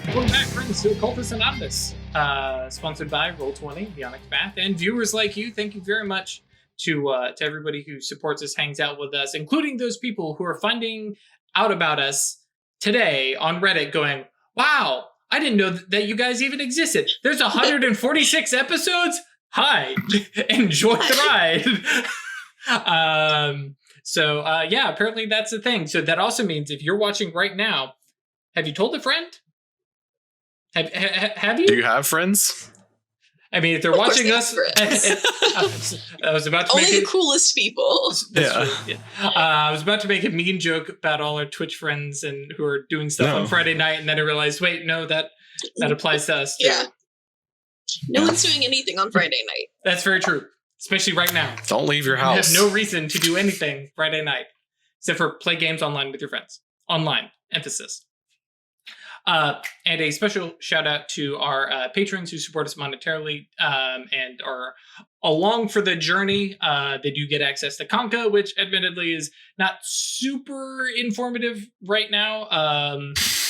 Welcome back, friends, to Occultists Anonymous, sponsored by Roll20, the Onyx Path, and viewers like you. Thank you very much to everybody who supports us, hangs out with us, including those people who are finding out about us today on Reddit going, wow, I didn't know that you guys even existed. There's 146 episodes? Hi, enjoy the ride. Yeah, apparently that's the thing. So that also means if you're watching right now, have you told a friend? Have you? Do you have friends? I mean, if they're watching us, I was about to only make the coolest people. I was about to make a mean joke about all our Twitch friends and who are doing stuff on Friday night, and then I realized, wait, no, that applies to us too. Yeah. No one's doing anything on Friday night. That's very true, especially right now. Don't leave your house. You have no reason to do anything Friday night except for play games online with your friends. Online, emphasis. And a special shout out to our patrons who support us monetarily and are along for the journey. They do get access to Conca, which admittedly is not super informative right now,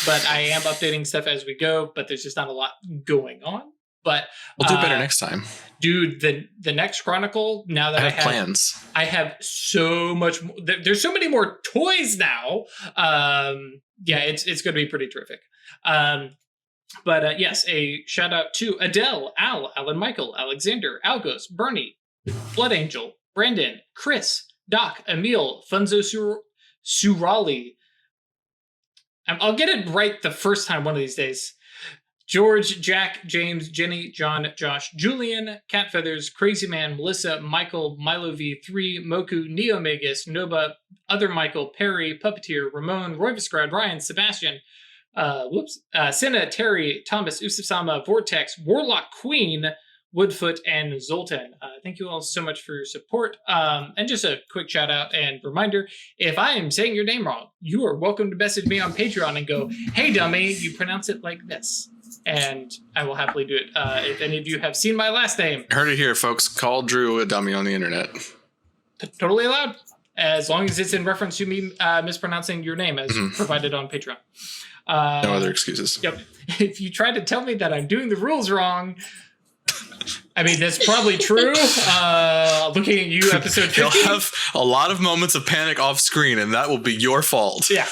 but I am updating stuff as we go, but there's just not a lot going on. But we'll do better next time. Dude, the next Chronicle, now that I have plans. I have so much more. There's so many more toys now. It's going to be pretty terrific. Yes, a shout out to Adele, Al, Alan Michael, Alexander, Algos, Bernie, Blood Angel, Brandon, Chris, Doc, Emil, Funzo Surali. I'll get it right the first time one of these days. George, Jack, James, Jenny, John, Josh, Julian, Cat Feathers, Crazy Man, Melissa, Michael, Milo V3, Moku, Neomagus, Noba, Other Michael, Perry, Puppeteer, Ramon, Roy Visgrad, Ryan, Sebastian, Senna, Terry, Thomas, Usasama, Vortex, Warlock Queen, Woodfoot, and Zoltan. Thank you all so much for your support. And just a quick shout out and reminder, if I am saying your name wrong, you are welcome to message me on Patreon and go, hey dummy, you pronounce it like this. And I will happily do it. If any of you have seen my last name. Heard it here, folks. Call Drew a dummy on the internet. Totally allowed. As long as it's in reference to me mispronouncing your name as provided on Patreon. No other excuses. Yep. If you try to tell me that I'm doing the rules wrong, I mean, that's probably true. Looking at you, episode 50. You'll have a lot of moments of panic off screen, and that will be your fault. Yeah.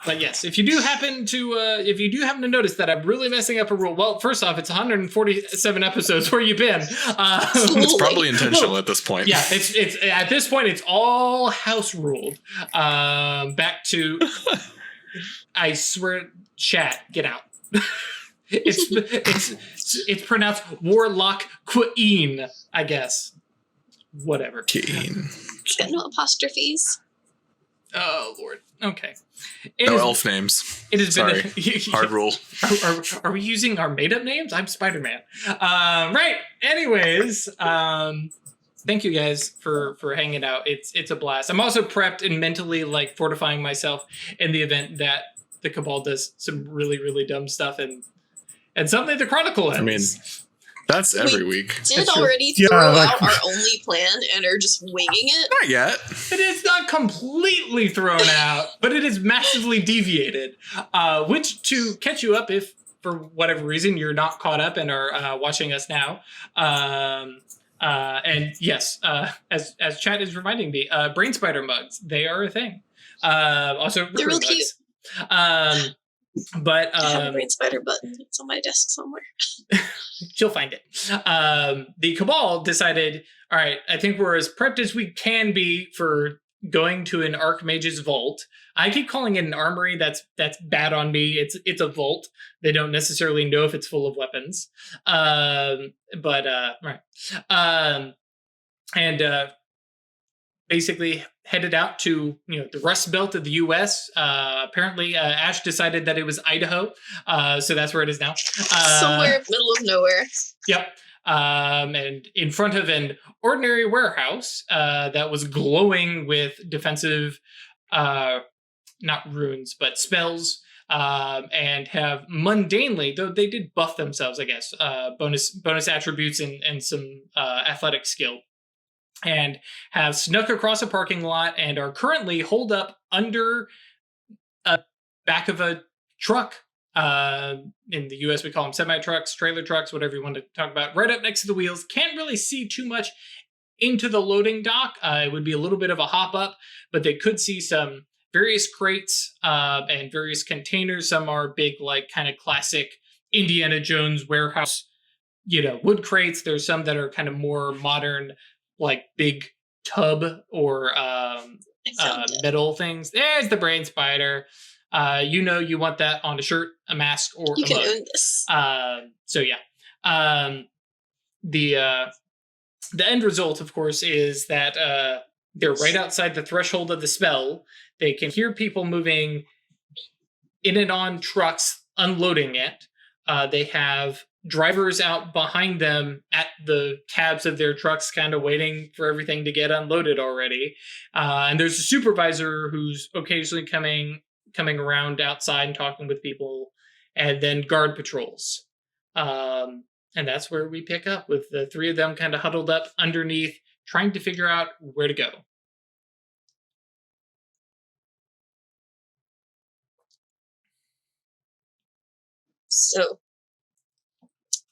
But yes, if you do happen to notice that I'm really messing up a rule, well, first off, it's 147 episodes. Where you been? It's probably intentional at this point. Yeah, it's at this point, it's all house ruled. Back to, I swear, chat, get out. It's pronounced Warlock Queen, I guess. Whatever. Queen. It's got no apostrophes. Oh Lord. Okay. No elf names. It has been hard rule. Are we using our made-up names? I'm Spider-Man. Right. Anyways, thank you guys for hanging out. It's a blast. I'm also prepped and mentally fortifying myself in the event that the Cabal does some really, really dumb stuff and something the Chronicle ends. I mean, that's every week. Did already throw out our only plan and are just winging it? Not yet. It is not completely thrown out, but it is massively deviated. Which, to catch you up, if for whatever reason you're not caught up and are watching us now, and yes, as chat is reminding me, brain spider mugs, they are a thing. Also, they're real cute. But I have a brain spider button. It's on my desk somewhere. She'll find it. The Cabal decided, all right, I think we're as prepped as we can be for going to an Archmage's vault. I keep calling it an armory. That's bad on me. It's a vault. They don't necessarily know if it's full of weapons. Basically headed out to the Rust Belt of the U.S. Apparently, Ash decided that it was Idaho, so that's where it is now. Somewhere middle of nowhere. Yep. And in front of an ordinary warehouse that was glowing with defensive, not runes, but spells, and have mundanely, though they did buff themselves, I guess, bonus attributes and some athletic skill. And have snuck across a parking lot and are currently holed up under a back of a truck In the US, we call them semi-trucks, trailer trucks, whatever you want to talk about. Right up next to the wheels. Can't really see too much into the loading dock. It would be a little bit of a hop up, but they could see some various crates and various containers. Some are big, like kind of classic Indiana Jones warehouse, wood crates. There's some that are kind of more modern, like big tub or metal things. There's the brain spider. You want that on a shirt, a mask, or you a can mug. own this. The end result, of course, is that they're right outside the threshold of the spell. They can hear people moving in and on trucks, unloading it. They have drivers out behind them at the cabs of their trucks, kind of waiting for everything to get unloaded already. And there's a supervisor who's occasionally coming around outside and talking with people, and then guard patrols. And that's where we pick up with the three of them kind of huddled up underneath, trying to figure out where to go. So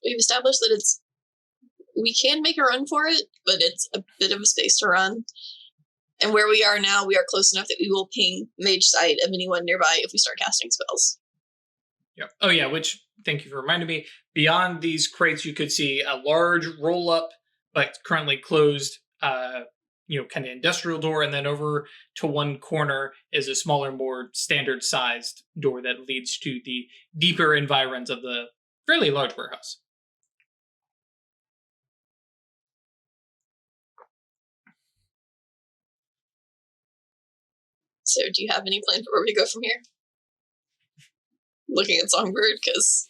we've established that we can make a run for it, but it's a bit of a space to run. And where we are now, we are close enough that we will ping mage sight of anyone nearby if we start casting spells. Yep. Oh yeah, which, thank you for reminding me, beyond these crates you could see a large roll-up, but currently closed, kind of industrial door, and then over to one corner is a smaller, more standard-sized door that leads to the deeper environs of the fairly large warehouse. So do you have any plan for where we go from here? Looking at Songbird, because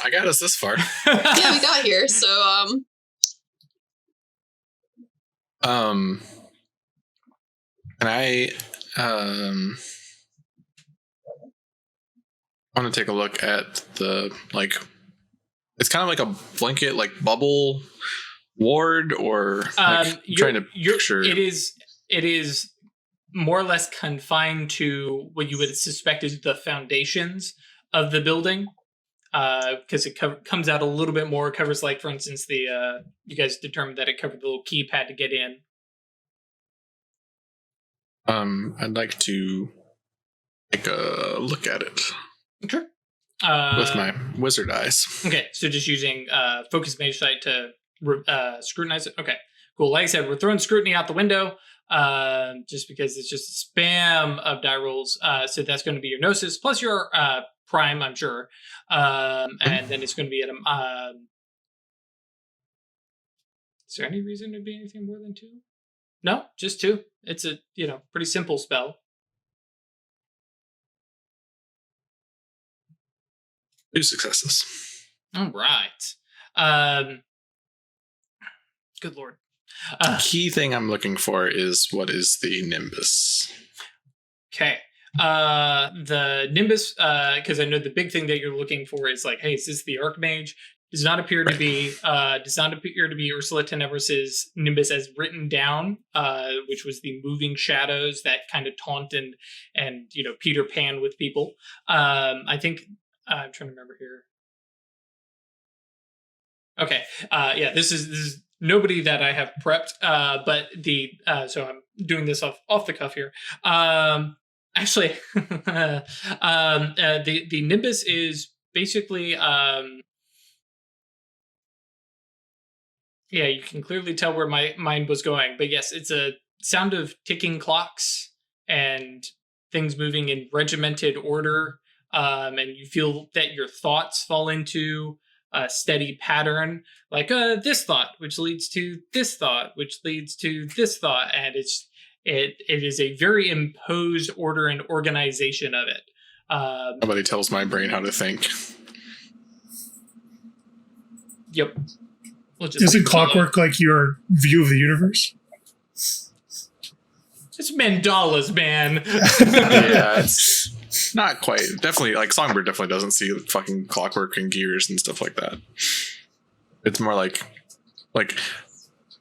I got us this far. yeah, we got here. So and I want to take a look at the, like, it's kind of like a blanket, like bubble ward, or like, trying to picture. It is more or less confined to what you would suspect is the foundations of the building, because it comes out a little bit more. It covers, like, for instance, the you guys determined that it covered the little keypad to get in. I'd like to take a look at it. Sure. With my wizard eyes. Okay, so just using focus mage sight to scrutinize it. Okay, cool. Like I said, we're throwing scrutiny out the window, just because it's just a spam of die rolls. So that's going to be your gnosis plus your prime, I'm sure, and then it's going to be at a. Is there any reason to be anything more than 2? No, just 2. It's a pretty simple spell. 2 successes. All right. Good lord. The key thing I'm looking for is, what is the Nimbus? Okay. The Nimbus, because I know the big thing that you're looking for is, like, hey, is this the Archmage? Does not appear to be Ursula Tenebrous' Nimbus as written down, which was the moving shadows that kind of taunt and Peter Pan with people. I think I'm trying to remember here. Okay, yeah, this is nobody that I have prepped, but so I'm doing this off the cuff here. Actually, the Nimbus is basically. Yeah, you can clearly tell where my mind was going. But yes, it's a sound of ticking clocks and things moving in regimented order. And you feel that your thoughts fall into a steady pattern, like this thought, which leads to this thought, which leads to this thought. And it is a very imposed order and organization of it. Nobody tells my brain how to think. Yep. Isn't clockwork like your view of the universe? It's mandalas, man. Yeah, it's not quite. Definitely, like, Songbird definitely doesn't see fucking clockwork and gears and stuff like that. It's more like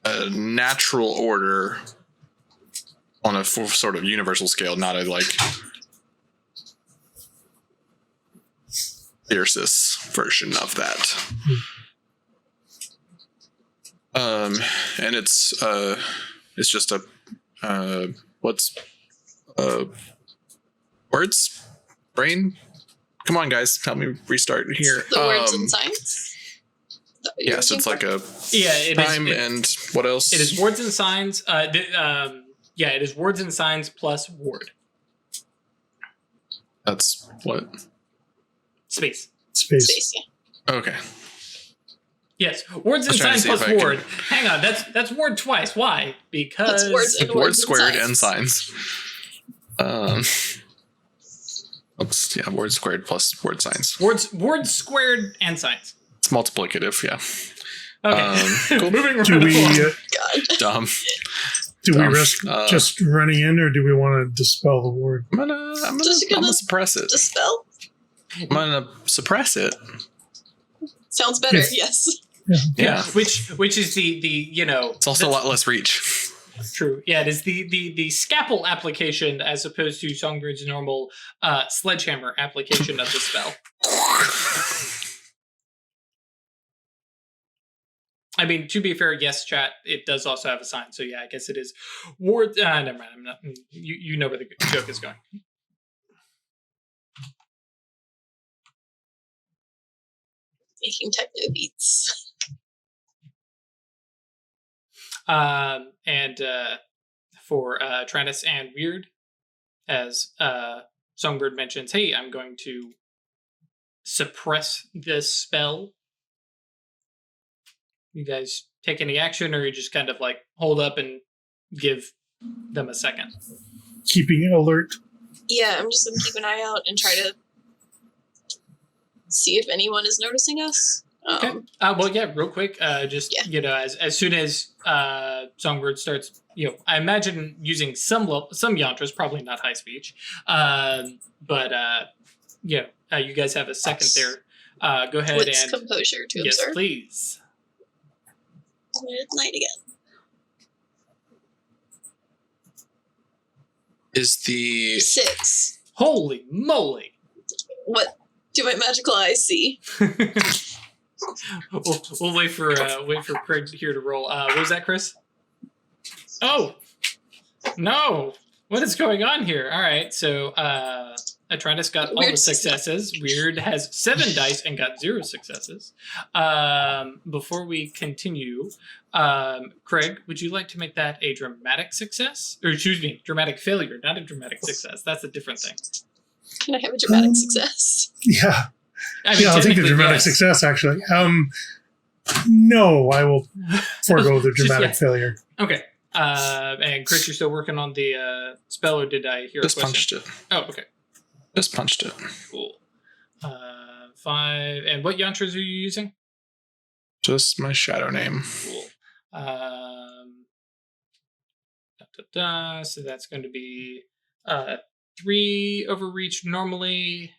a natural order on a sort of universal scale, not a, like, fiercest version of that. And it's just a words brain. Come on, guys, help me restart here. The words in science. Yes, it's like a it time is, and what else? It is words and signs. It is words and signs plus ward. That's what? Space. Space, yeah. Okay. Yes, words and signs plus ward. Hang on, that's ward twice. Why? Because that's words squared and signs. Oops, yeah, word squared plus word signs. Words squared and signs. It's multiplicative, yeah. Okay. Cool. Moving right Do we Dumb. do we risk just running in, or do we want to dispel the ward? I'm gonna suppress it. Dispel? I'm gonna suppress it. Sounds better, Yes. yes. Yeah. Which is the It's also a lot less reach. True. Yeah, it is the scalpel application as opposed to Songbird's normal sledgehammer application of the spell. I mean, to be fair, yes, chat, it does also have a sign. So yeah, I guess it is ward. Never mind. I'm not. You know where the joke is going. Making techno beats. And for Trennis and Weird, as Songbird mentions, hey, I'm going to suppress this spell. You guys take any action, or you just kind of like hold up and give them a second? Keeping alert. Yeah, I'm just going to keep an eye out and try to see if anyone is noticing us. Okay. Well, yeah, real quick, as soon as Songbird starts, I imagine using some yantras, probably not high speech, you guys have a second there. Go ahead What's and composure to yes, observe? please. Night again. Is the 6. Holy moly! What do my magical eyes see? we'll wait for Craig here to roll. What was that, Chris? Oh no! What is going on here? All right, so Atreides got all the successes. Weird has 7 dice and got 0 successes. Before we continue, Craig, would you like to make that a dramatic success? Or excuse me, dramatic failure, not a dramatic success. That's a different thing. Can I have a dramatic success? Yeah. I mean, I'll take the dramatic yes. success, actually. No, I will forego the dramatic failure. Okay. And Chris, you're still working on the spell, or did I hear just a question? punched it? Oh, okay. Just punched it. Cool. 5. And what yantras are you using? Just my shadow name. Cool. So that's going to be 3 overreach normally.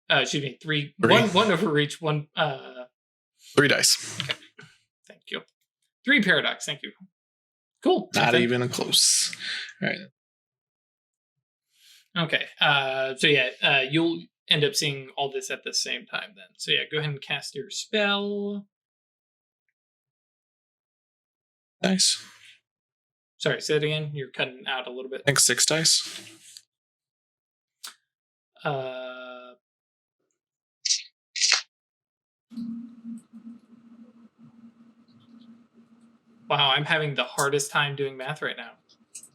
Excuse me, 3. 1 overreach, 1. 3 dice. Okay. Thank you. 3 paradox. Thank you. Cool. Not even close. All right. Okay. So yeah, you'll end up seeing all this at the same time then. So yeah, go ahead and cast your spell. Nice. Sorry, say it again. You're cutting out a little bit. I think 6 dice. Wow, I'm having the hardest time doing math right now.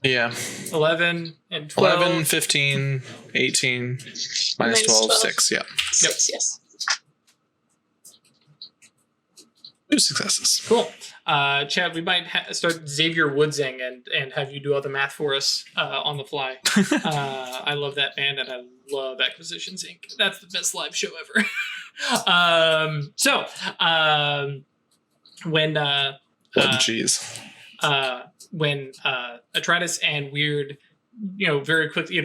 Yeah. 11 and 12. 11, 15, 18, minus 12, 6. Yeah. 6, yes. 2 successes. Cool. Chad, we might start Xavier Woodsing and have you do all the math for us on the fly. I love that band, and I love Acquisitions Inc. That's the best live show ever. When Atreides and Weird, very quickly,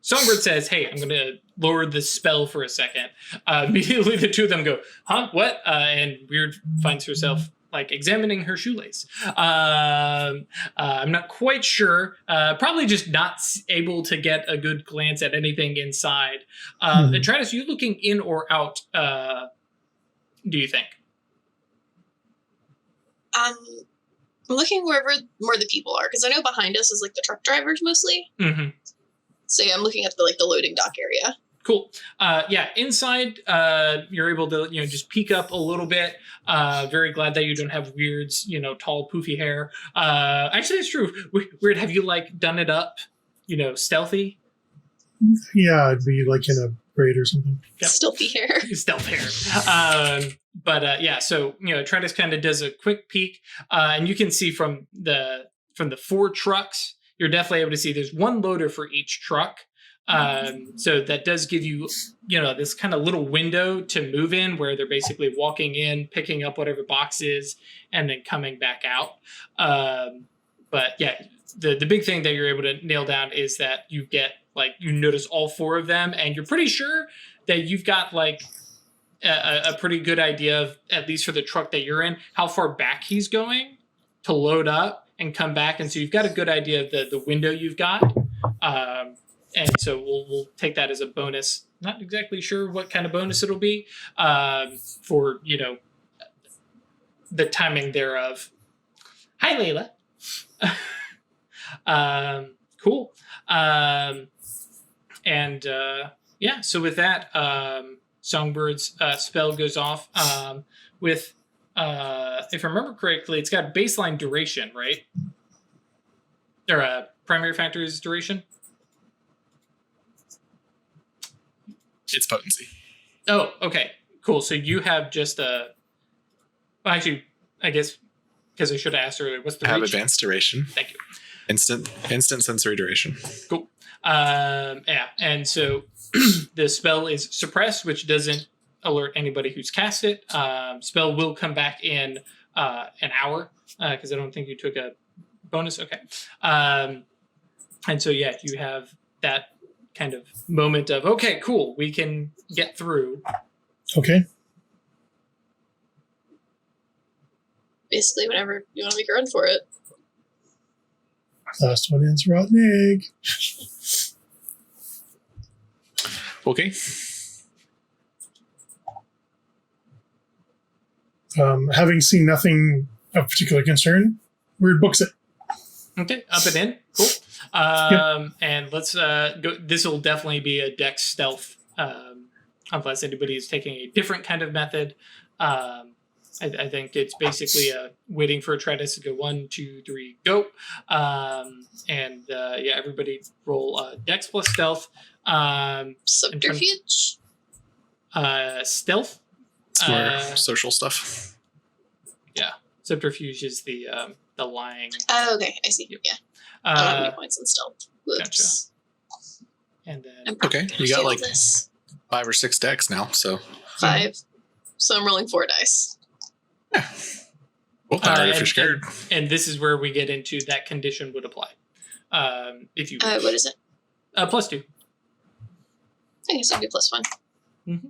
Songbird says, hey, I'm going to lower this spell for a second. Immediately the two of them go, huh, what? And Weird finds herself like examining her shoelace. I'm not quite sure. Probably just not able to get a good glance at anything inside. Atreides, you looking in or out? Do you think? I'm looking wherever more the people are, because I know behind us is like the truck drivers mostly. Mm-hmm. So yeah, I'm looking at the loading dock area. Cool. Inside, you're able to, just peek up a little bit. Very glad that you don't have Weird's, tall, poofy hair. Actually, it's true. Weird, have you, done it up, stealthy? Yeah, I'd be, in a braid or something. Yep. Stealthy hair. Stealth hair. So, Atreides kind of does a quick peek, and you can see from the 4 trucks, you're definitely able to see there's 1 loader for each truck. So that does give you, this kind of little window to move in where they're basically walking in, picking up whatever box is, and then coming back out. The big thing that you're able to nail down is that you get, you notice all 4 of them, and you're pretty sure that you've got, a pretty good idea of, at least for the truck that you're in, how far back he's going to load up and come back. And so you've got a good idea of the window you've got. And so we'll take that as a bonus. Not exactly sure what kind of bonus it'll be for, the timing thereof. Hi, Layla. Cool. So with that, Songbird's spell goes off with, if I remember correctly, it's got baseline duration, right? Or primary factor is duration? It's potency. Oh, okay. Cool. So you have just a... Well, actually, I guess, because I should have asked earlier, what's the I have reach? advanced duration. Thank you. Instant sensory duration. Cool. And so the spell is suppressed, which doesn't alert anybody who's cast it. Spell will come back in an hour, because I don't think you took a bonus. Okay. And so, you have that kind of moment of, okay, cool, we can get through. Okay. Basically, whenever you want to make a run for it. Last one is rotten egg. Okay. Having seen nothing of particular concern, Weird books it. Okay, up and in. Cool. And let's go. This will definitely be a dex stealth, unless anybody is taking a different kind of method. I think it's basically waiting for Atreides to go 1, 2, 3, go. Everybody roll dex plus stealth. Subterfuge? Stealth. It's more social stuff. Yeah. Subterfuge is the lying. Oh, okay. I see. Yep. Yeah. I don't have any points in stealth. Whoops. Gotcha. And then... Okay, you got like this. 5 or 6 decks now, so... 5. So I'm rolling 4 dice. Yeah. Well, if you're scared. And this is where we get into that condition would apply. If you... what is it? +2. I guess it'll be +1. Mm-hmm.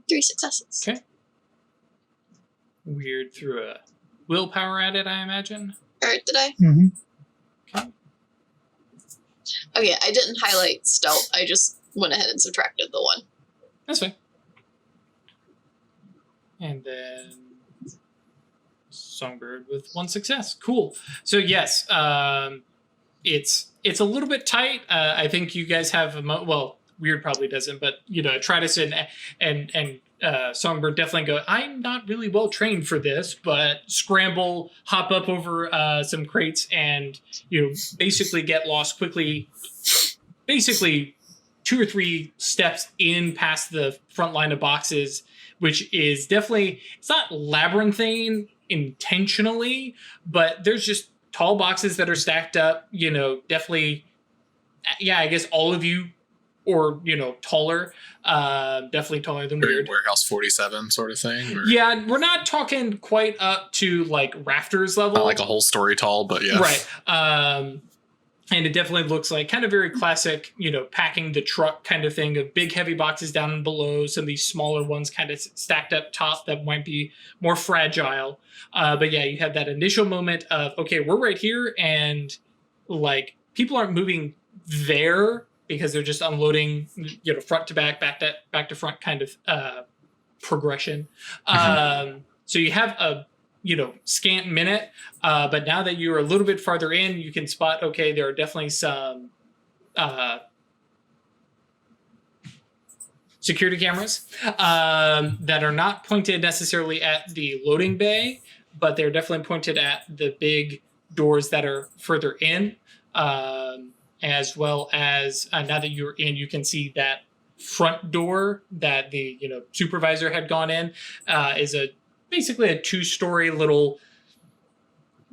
3 successes. Okay. Weird threw a willpower at it, I imagine. Or did I? Mm-hmm. Okay. Oh yeah, I didn't highlight stealth. I just went ahead and subtracted the 1. That's fine. And then Songbird with 1 success. Cool. So yes, it's a little bit tight. I think you guys have Weird probably doesn't, but Atreides and Songbird definitely go, I'm not really well trained for this, but scramble, hop up over some crates, and basically get lost quickly. Basically 2 or 3 steps in past the front line of boxes, which is definitely, it's not labyrinthine intentionally, but there's just tall boxes that are stacked up, definitely, I guess all of you, or, taller, definitely taller than Weird. Warehouse 47 sort of thing? Or? Yeah, we're not talking quite up to, rafters level. Not like a whole story tall, but yeah. Right. And it definitely looks like kind of very classic, packing the truck kind of thing of big heavy boxes down below, some of these smaller ones kind of stacked up top that might be more fragile. But yeah, you have that initial moment of, okay, we're right here, and like people aren't moving there because they're just unloading, front to back to front kind of progression. So you have a scant minute, but now that you're a little bit farther in, you can spot, okay, there are definitely some security cameras that are not pointed necessarily at the loading bay, but they're definitely pointed at the big doors that are further in, as well as now that you're in, you can see that front door that the supervisor had gone in is basically a 2-story little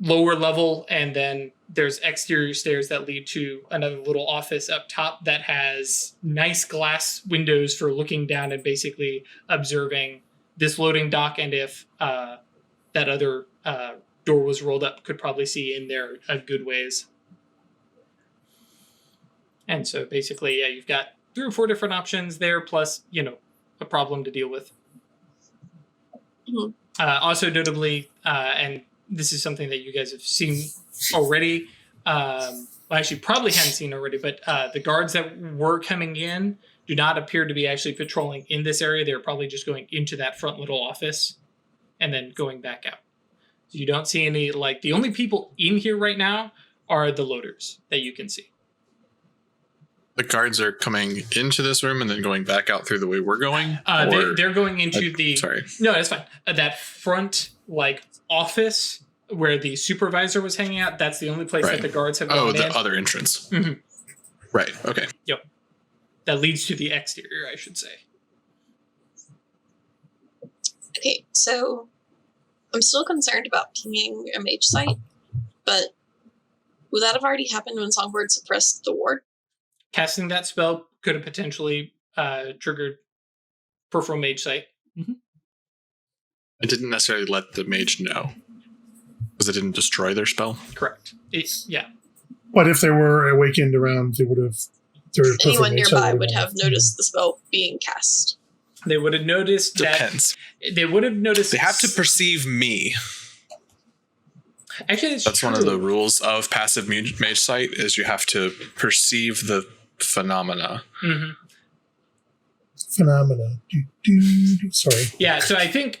lower level, and then there's exterior stairs that lead to another little office up top that has nice glass windows for looking down and basically observing this loading dock, and if that other door was rolled up, could probably see in there a good ways. And so basically, yeah, you've got 3 or 4 different options there, plus, a problem to deal with. Mm-hmm. Also notably, and this is something that you guys have seen already, well, actually probably hadn't seen already, but the guards that were coming in do not appear to be actually patrolling in this area. They're probably just going into that front little office and then going back out. So you don't see any, the only people in here right now are the loaders that you can see. The guards are coming into this room and then going back out through the way we're going? They're going into Sorry. No, that's fine. That front, office where the supervisor was hanging out, that's the only place that the guards have gone in. Oh, the other entrance. Mm-hmm. Right, okay. Yep. That leads to the exterior, I should say. Okay, so I'm still concerned about pinging a mage site, but would that have already happened when Songbird suppressed the ward? Casting that spell could have potentially triggered Peripheral Mage Sight. Mm-hmm. I didn't necessarily let the mage know, because it didn't destroy their spell. Correct. Yeah. But if they were awakened around, they would have... Anyone nearby would have noticed the spell being cast. They would have noticed Depends. They would have noticed... They have to perceive me. Actually, that's true. One of the rules of passive mage sight is you have to perceive the phenomena. Mm-hmm. Phenomena. Sorry. Yeah, so I think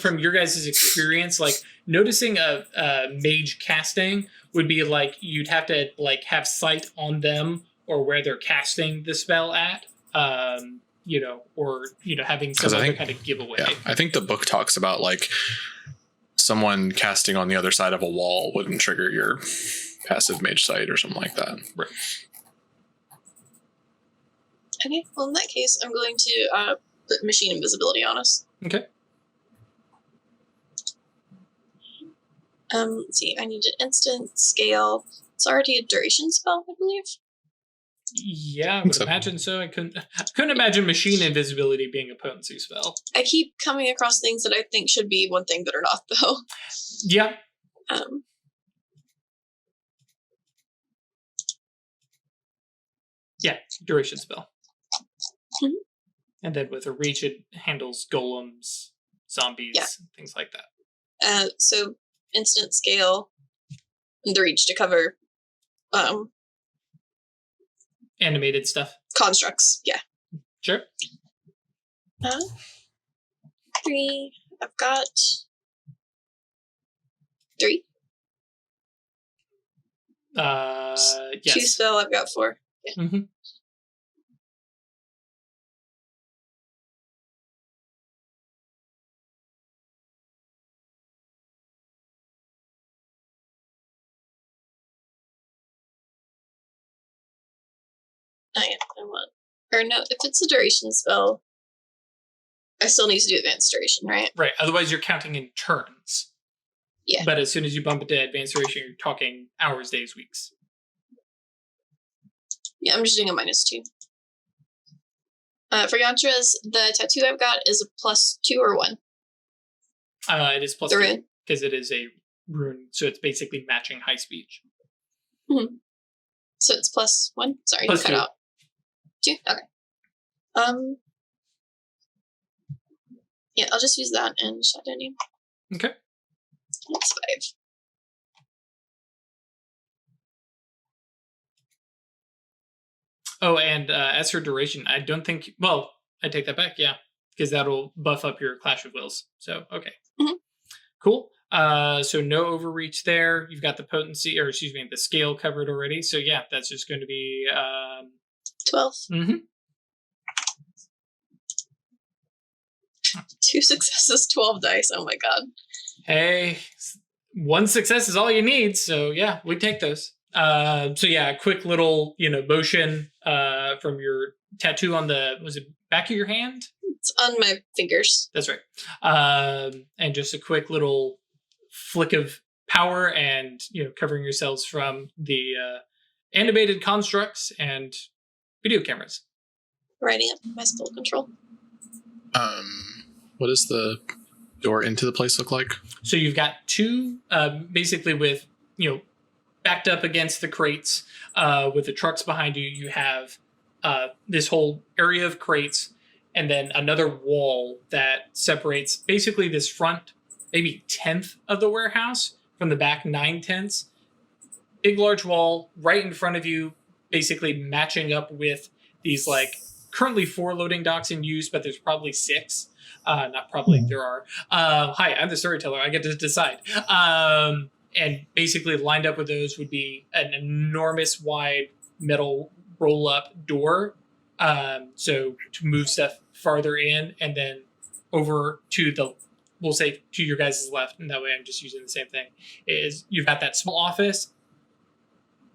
from your guys' experience, noticing a mage casting would be you'd have to have sight on them or where they're casting the spell at, or having some other kind of giveaway. Yeah, I think the book talks about someone casting on the other side of a wall wouldn't trigger your passive mage sight or something like that. Right. Okay, well in that case, I'm going to put machine invisibility on us. Okay. Let's see, I need an instant scale. It's already a duration spell, I believe. Yeah, I would imagine so. I couldn't imagine machine invisibility being a potency spell. I keep coming across things that I think should be one thing that are not, though. Yeah. Yeah, duration spell. Mm-hmm. And then with a reach, it handles golems, zombies, things like that. So instant scale, and the reach to cover animated stuff. Constructs, yeah. Sure. 3. I've got 3. Yes. 2 spell, I've got 4. Yeah. Mm-hmm. I want. Or no, if it's a duration spell, I still need to do advanced duration, right? Right. Otherwise, you're counting in turns. Yeah. But as soon as you bump it to advanced duration, you're talking hours, days, weeks. Yeah, I'm just doing a -2. For Yantra's, the tattoo I've got is a +2 or 1. It is +2 rune? because it is a rune, so it's basically matching high speech. Mm-hmm. So it's +1? Sorry, Plus you cut 2. out. 2? Okay. Yeah, I'll just use that and shut any. Okay. That's 5. Oh, and as for duration, I don't think... Well, I take that back, yeah. Because that'll buff up your Clash of Wills. So, okay. Mm-hmm. Cool. So no overreach there. You've got the potency, or excuse me, the scale covered already. So yeah, that's just going to be 12. Mm-hmm. 2 successes, 12 dice. Oh my god. Hey, 1 success is all you need. So yeah, we take those. So yeah, a quick little, motion from your tattoo on was it back of your hand? It's on my fingers. That's right. And just a quick little flick of power and, covering yourselves from the animated constructs and video cameras. Writing up my spell control. What does the door into the place look like? So you've got 2, basically with, backed up against the crates, with the trucks behind you. You have this whole area of crates, and then another wall that separates basically this front, maybe 10th of the warehouse from the back 9/10. Big, large wall right in front of you, basically matching up with these, currently 4 loading docks in use, but there's probably 6. Not probably, there are. Hi, I'm the storyteller. I get to decide. And basically lined up with those would be an enormous wide metal roll-up door. So to move stuff farther in, and then over to we'll say to your guys' left, and that way I'm just using the same thing, is you've got that small office,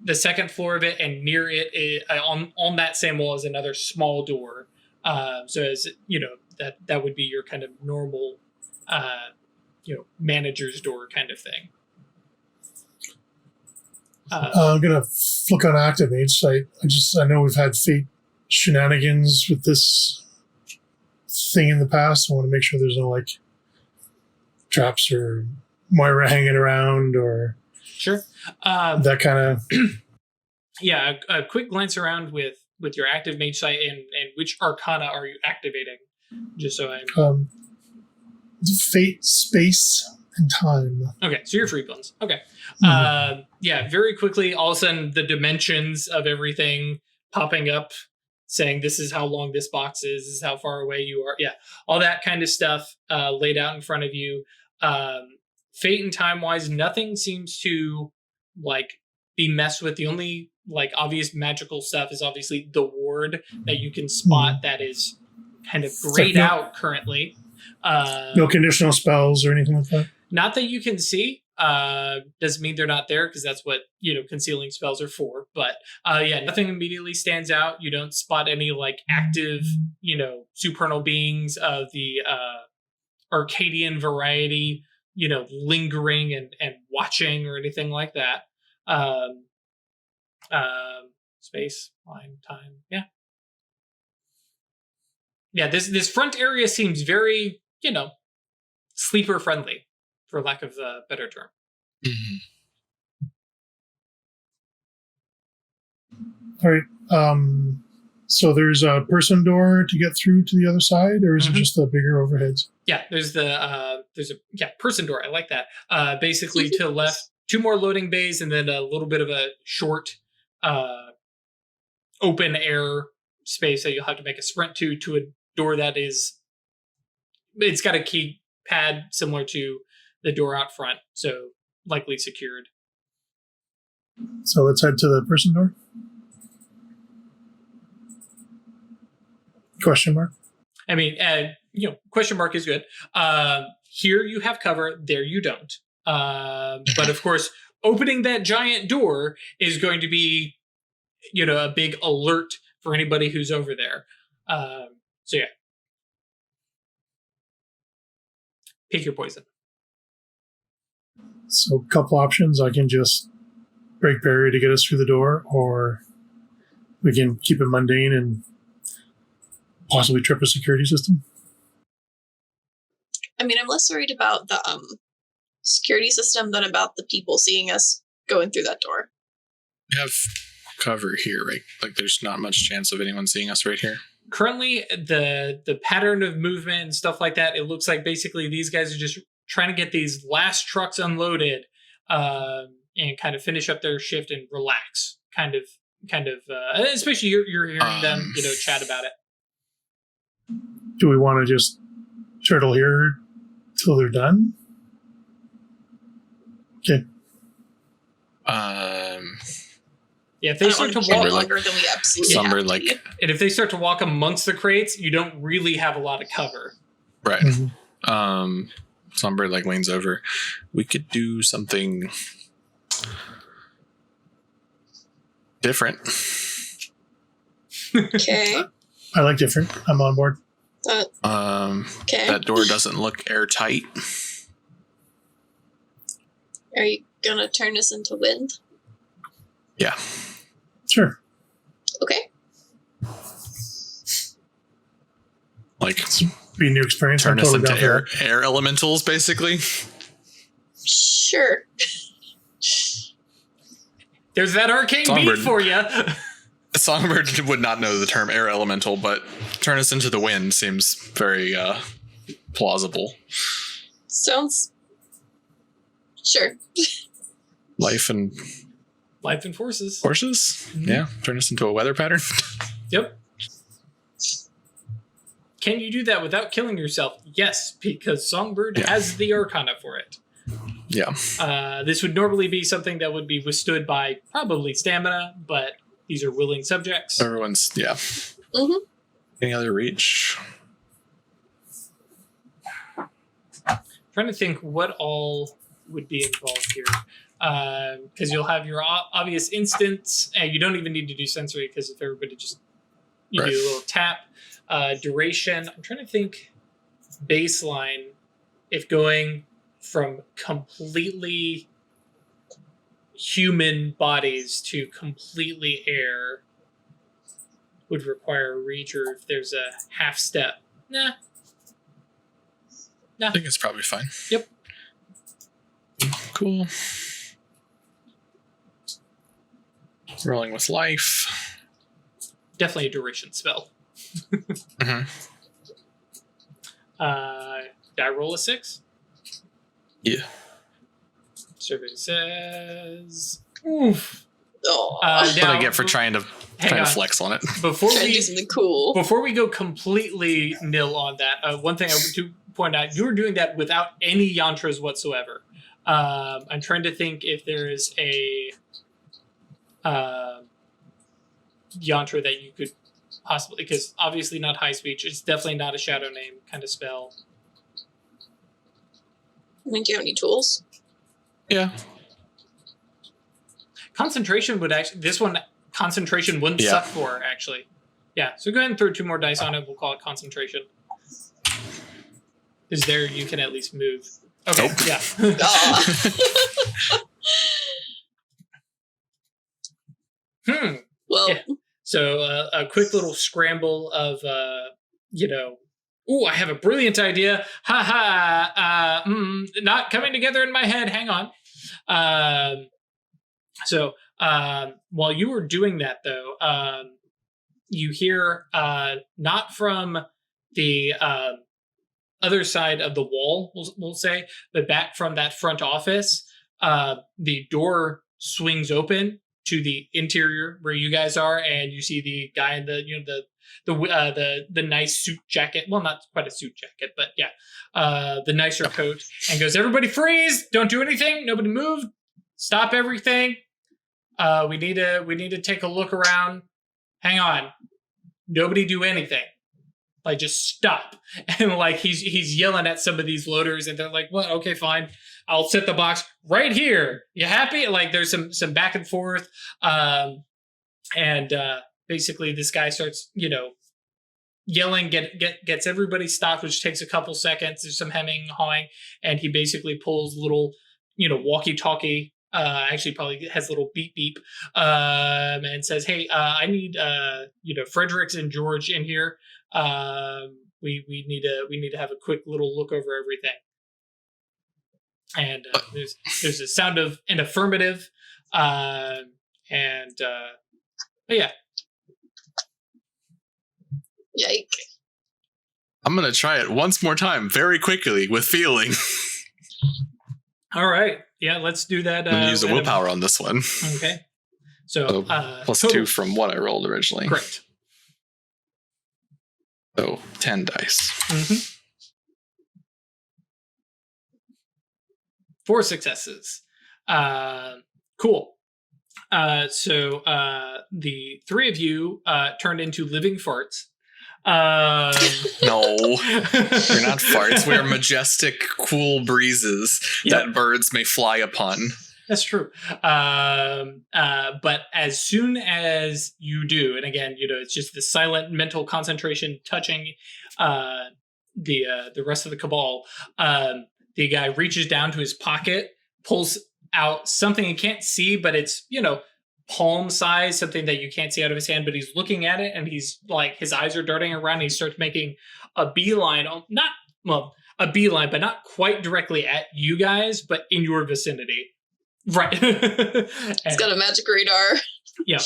the second floor of it, and near it, on that same wall is another small door. So as that would be your kind of normal, manager's door kind of thing. I'm gonna look on Activate site. I know we've had fate shenanigans with this thing in the past. I want to make sure there's no traps or Moira hanging around or sure that kind of. Yeah, a quick glance around with your active mage site and which arcana are you activating? Just so I'm fate, space, and time. Okay, so you're free bones. Okay. Mm-hmm. Yeah, very quickly, all of a sudden the dimensions of everything popping up, saying this is how long this box is, this is how far away you are. Yeah, all that kind of stuff laid out in front of you. Fate and time wise, nothing seems to be messed with. The only obvious magical stuff is obviously the ward that you can spot that is kind of grayed out currently. No conditional spells or anything like that? Not that you can see. Doesn't mean they're not there, because that's what concealing spells are for. But nothing immediately stands out. You don't spot any active supernal beings of the Arcadian variety lingering and watching or anything like that. Space, line, time, this front area seems very sleeper friendly, for lack of a better term. Mm-hmm. All right. So there's a person door to get through to the other side, or is it just the bigger overheads? Yeah, there's a person door. I like that. Basically to the left, 2 more loading bays, and then a little bit of a short open air space that you'll have to make a sprint to a door that it's got a key pad similar to the door out front, so likely secured. So let's head to the person door. Question mark? I mean, question mark is good. Here you have cover, there you don't. But of course, opening that giant door is going to be, a big alert for anybody who's over there. So yeah. Pick your poison. So a couple options. I can just break barrier to get us through the door, or we can keep it mundane and possibly trip a security system. I mean, I'm less worried about the security system than about the people seeing us going through that door. We have cover here, right? Like there's not much chance of anyone seeing us right here. Currently, the pattern of movement and stuff like that, it looks like basically these guys are just trying to get these last trucks unloaded and kind of finish up their shift and relax. Kind of. Especially you're hearing them, chat about it. Do we want to just turtle here till they're done? Okay. Yeah, if they start to walk longer than we absolutely have to. And if they start to walk amongst the crates, you don't really have a lot of cover. Right. Mm-hmm. Songbird leans over. We could do something different. Okay. I like different. I'm on board. Okay. That door doesn't look airtight. Are you gonna turn us into wind? Yeah. Sure. Okay. Be a new experience. Turn us into air elementals, basically. Sure. There's that arcane beat for you. Songbird would not know the term air elemental, but turn us into the wind seems very plausible. Sounds... Sure. Life and forces. Horses? Mm-hmm. Yeah. Turn us into a weather pattern. Yep. Can you do that without killing yourself? Yes, because Songbird has the Arcana for it. Yeah. This would normally be something that would be withstood by probably stamina, but these are willing subjects. Everyone's, yeah. Mm-hmm. Any other reach? Trying to think what all would be involved here. Because you'll have your obvious instance, and you don't even need to do sensory because if everybody just do a little tap. Duration, I'm trying to think baseline, if going from completely human bodies to completely air would require a reach, or if there's a half step. Nah. I think it's probably fine. Yep. Cool. Rolling with life. Definitely a duration spell. Mm-hmm. Did I roll a 6? Yeah. Survey says... Oof. What I get for trying to flex on it. Before we do something cool. Before we go completely nil on that, one thing I want to point out, you were doing that without any yantras whatsoever. I'm trying to think if there is a yantra that you could possibly, because obviously not high speech. It's definitely not a shadow name kind of spell. Do you have any tools? Yeah. Concentration would actually, this one, concentration wouldn't suck for, actually. Yeah, so go ahead and throw 2 more dice on it. We'll call it concentration. Because there you can at least move. Okay, yeah. Well. Yeah. So a quick little scramble of, ooh, I have a brilliant idea. Not coming together in my head. Hang on. So while you were doing that, though, you hear not from the other side of the wall, we'll say, but back from that front office, the door swings open to the interior where you guys are, and you see the guy in the nice suit jacket. Well, not quite a suit jacket, but the nicer coat, and goes, "Everybody freeze! Don't do anything. Nobody move. Stop everything. We need to take a look around. Hang on. Nobody do anything. Like, just stop." And he's yelling at some of these loaders, and they're like, "What? Okay, fine. I'll set the box right here. You happy?" Like, there's some back and forth. Basically this guy starts, yelling, gets everybody stopped, which takes a couple seconds. There's some hemming, hawing, and he basically pulls little, walkie-talkie, actually probably has a little beep beep, and says, "Hey, I need, Fredericks and George in here. We need to have a quick little look over everything." And there's a sound of an affirmative, and Oh, yeah. Yike. I'm going to try it once more time, very quickly, with feeling. All right. Yeah, let's do that. I'm going to use a willpower on this one. Okay. So, plus 2 from what I rolled originally. Correct. So 10 dice. Mm-hmm. 4 successes. Cool. So the 3 of you turned into living farts. No, we're not farts. We're majestic, cool breezes that birds may fly upon. That's true. But as soon as you do, and again, it's just the silent mental concentration touching the rest of the cabal. The guy reaches down to his pocket, pulls out something you can't see, but it's palm size, something that you can't see out of his hand, but he's looking at it and he's like, his eyes are darting around and he starts making a beeline, a beeline, but not quite directly at you guys, but in your vicinity. Right. It's got a magic radar. Yeah.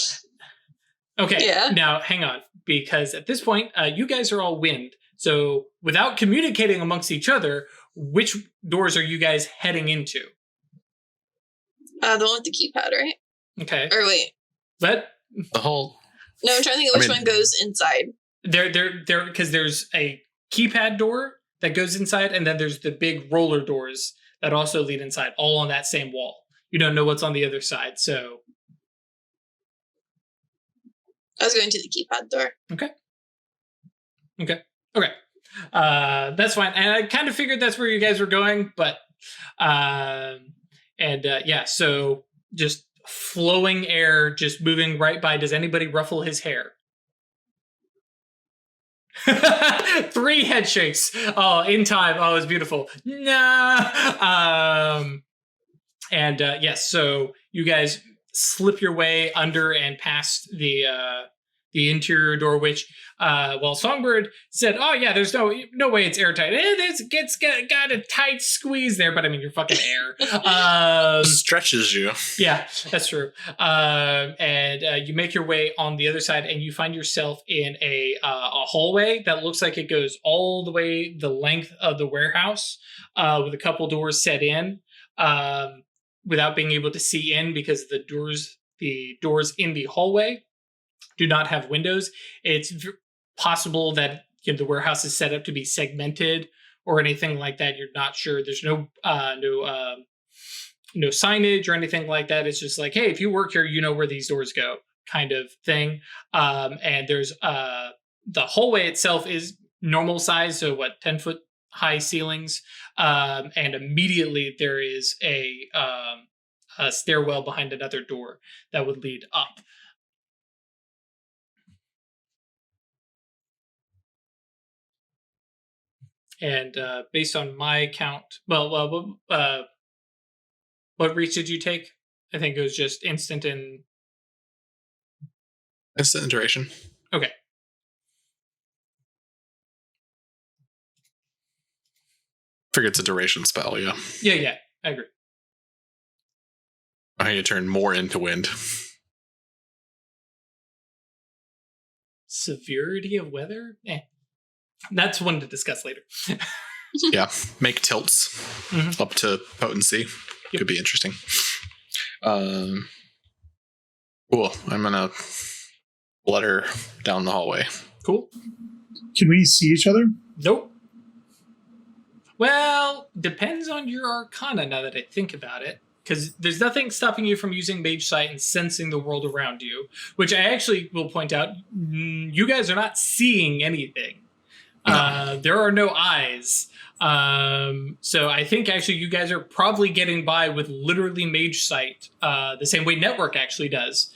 Okay. Yeah. Now, hang on, because at this point, you guys are all wind. So without communicating amongst each other, which doors are you guys heading into? The one with the keypad, right? Okay. Or wait. But the whole. No, I'm trying to think of which one goes inside. There, because there's a keypad door that goes inside, and then there's the big roller doors that also lead inside, all on that same wall. You don't know what's on the other side, so. I was going to the keypad door. Okay. That's fine. And I kind of figured that's where you guys were going, but so just flowing air, just moving right by. Does anybody ruffle his hair? 3 head shakes. Oh, in time. Oh, it's beautiful. Nah. So you guys slip your way under and past the interior door, which Songbird said, "Oh yeah, there's no way it's airtight. It's got a tight squeeze there, but I mean, you're fucking air. Stretches you. Yeah, that's true. And you make your way on the other side, and you find yourself in a hallway that looks like it goes all the way the length of the warehouse, with a couple doors set in, without being able to see in because the doors in the hallway do not have windows. It's possible that the warehouse is set up to be segmented or anything like that. You're not sure. There's no signage or anything like that. It's just like, hey, if you work here, you know where these doors go, kind of thing. And there's the hallway itself is normal size, so 10-foot high ceilings, and immediately there is a stairwell behind another door that would lead up. And based on my count, what reach did you take? I think it was just instant duration. Okay. Figure it's a duration spell, yeah. Yeah, I agree. I need to turn more into wind. Severity of weather? That's one to discuss later. Yeah, make tilts up to potency. Yep. Could be interesting. Cool. I'm gonna let her down the hallway. Cool. Can we see each other? Nope. Well, depends on your arcana now that I think about it. Because there's nothing stopping you from using Mage Sight and sensing the world around you, which I actually will point out, you guys are not seeing anything. No. There are no eyes. So I think actually you guys are probably getting by with literally Mage Sight, the same way Network actually does.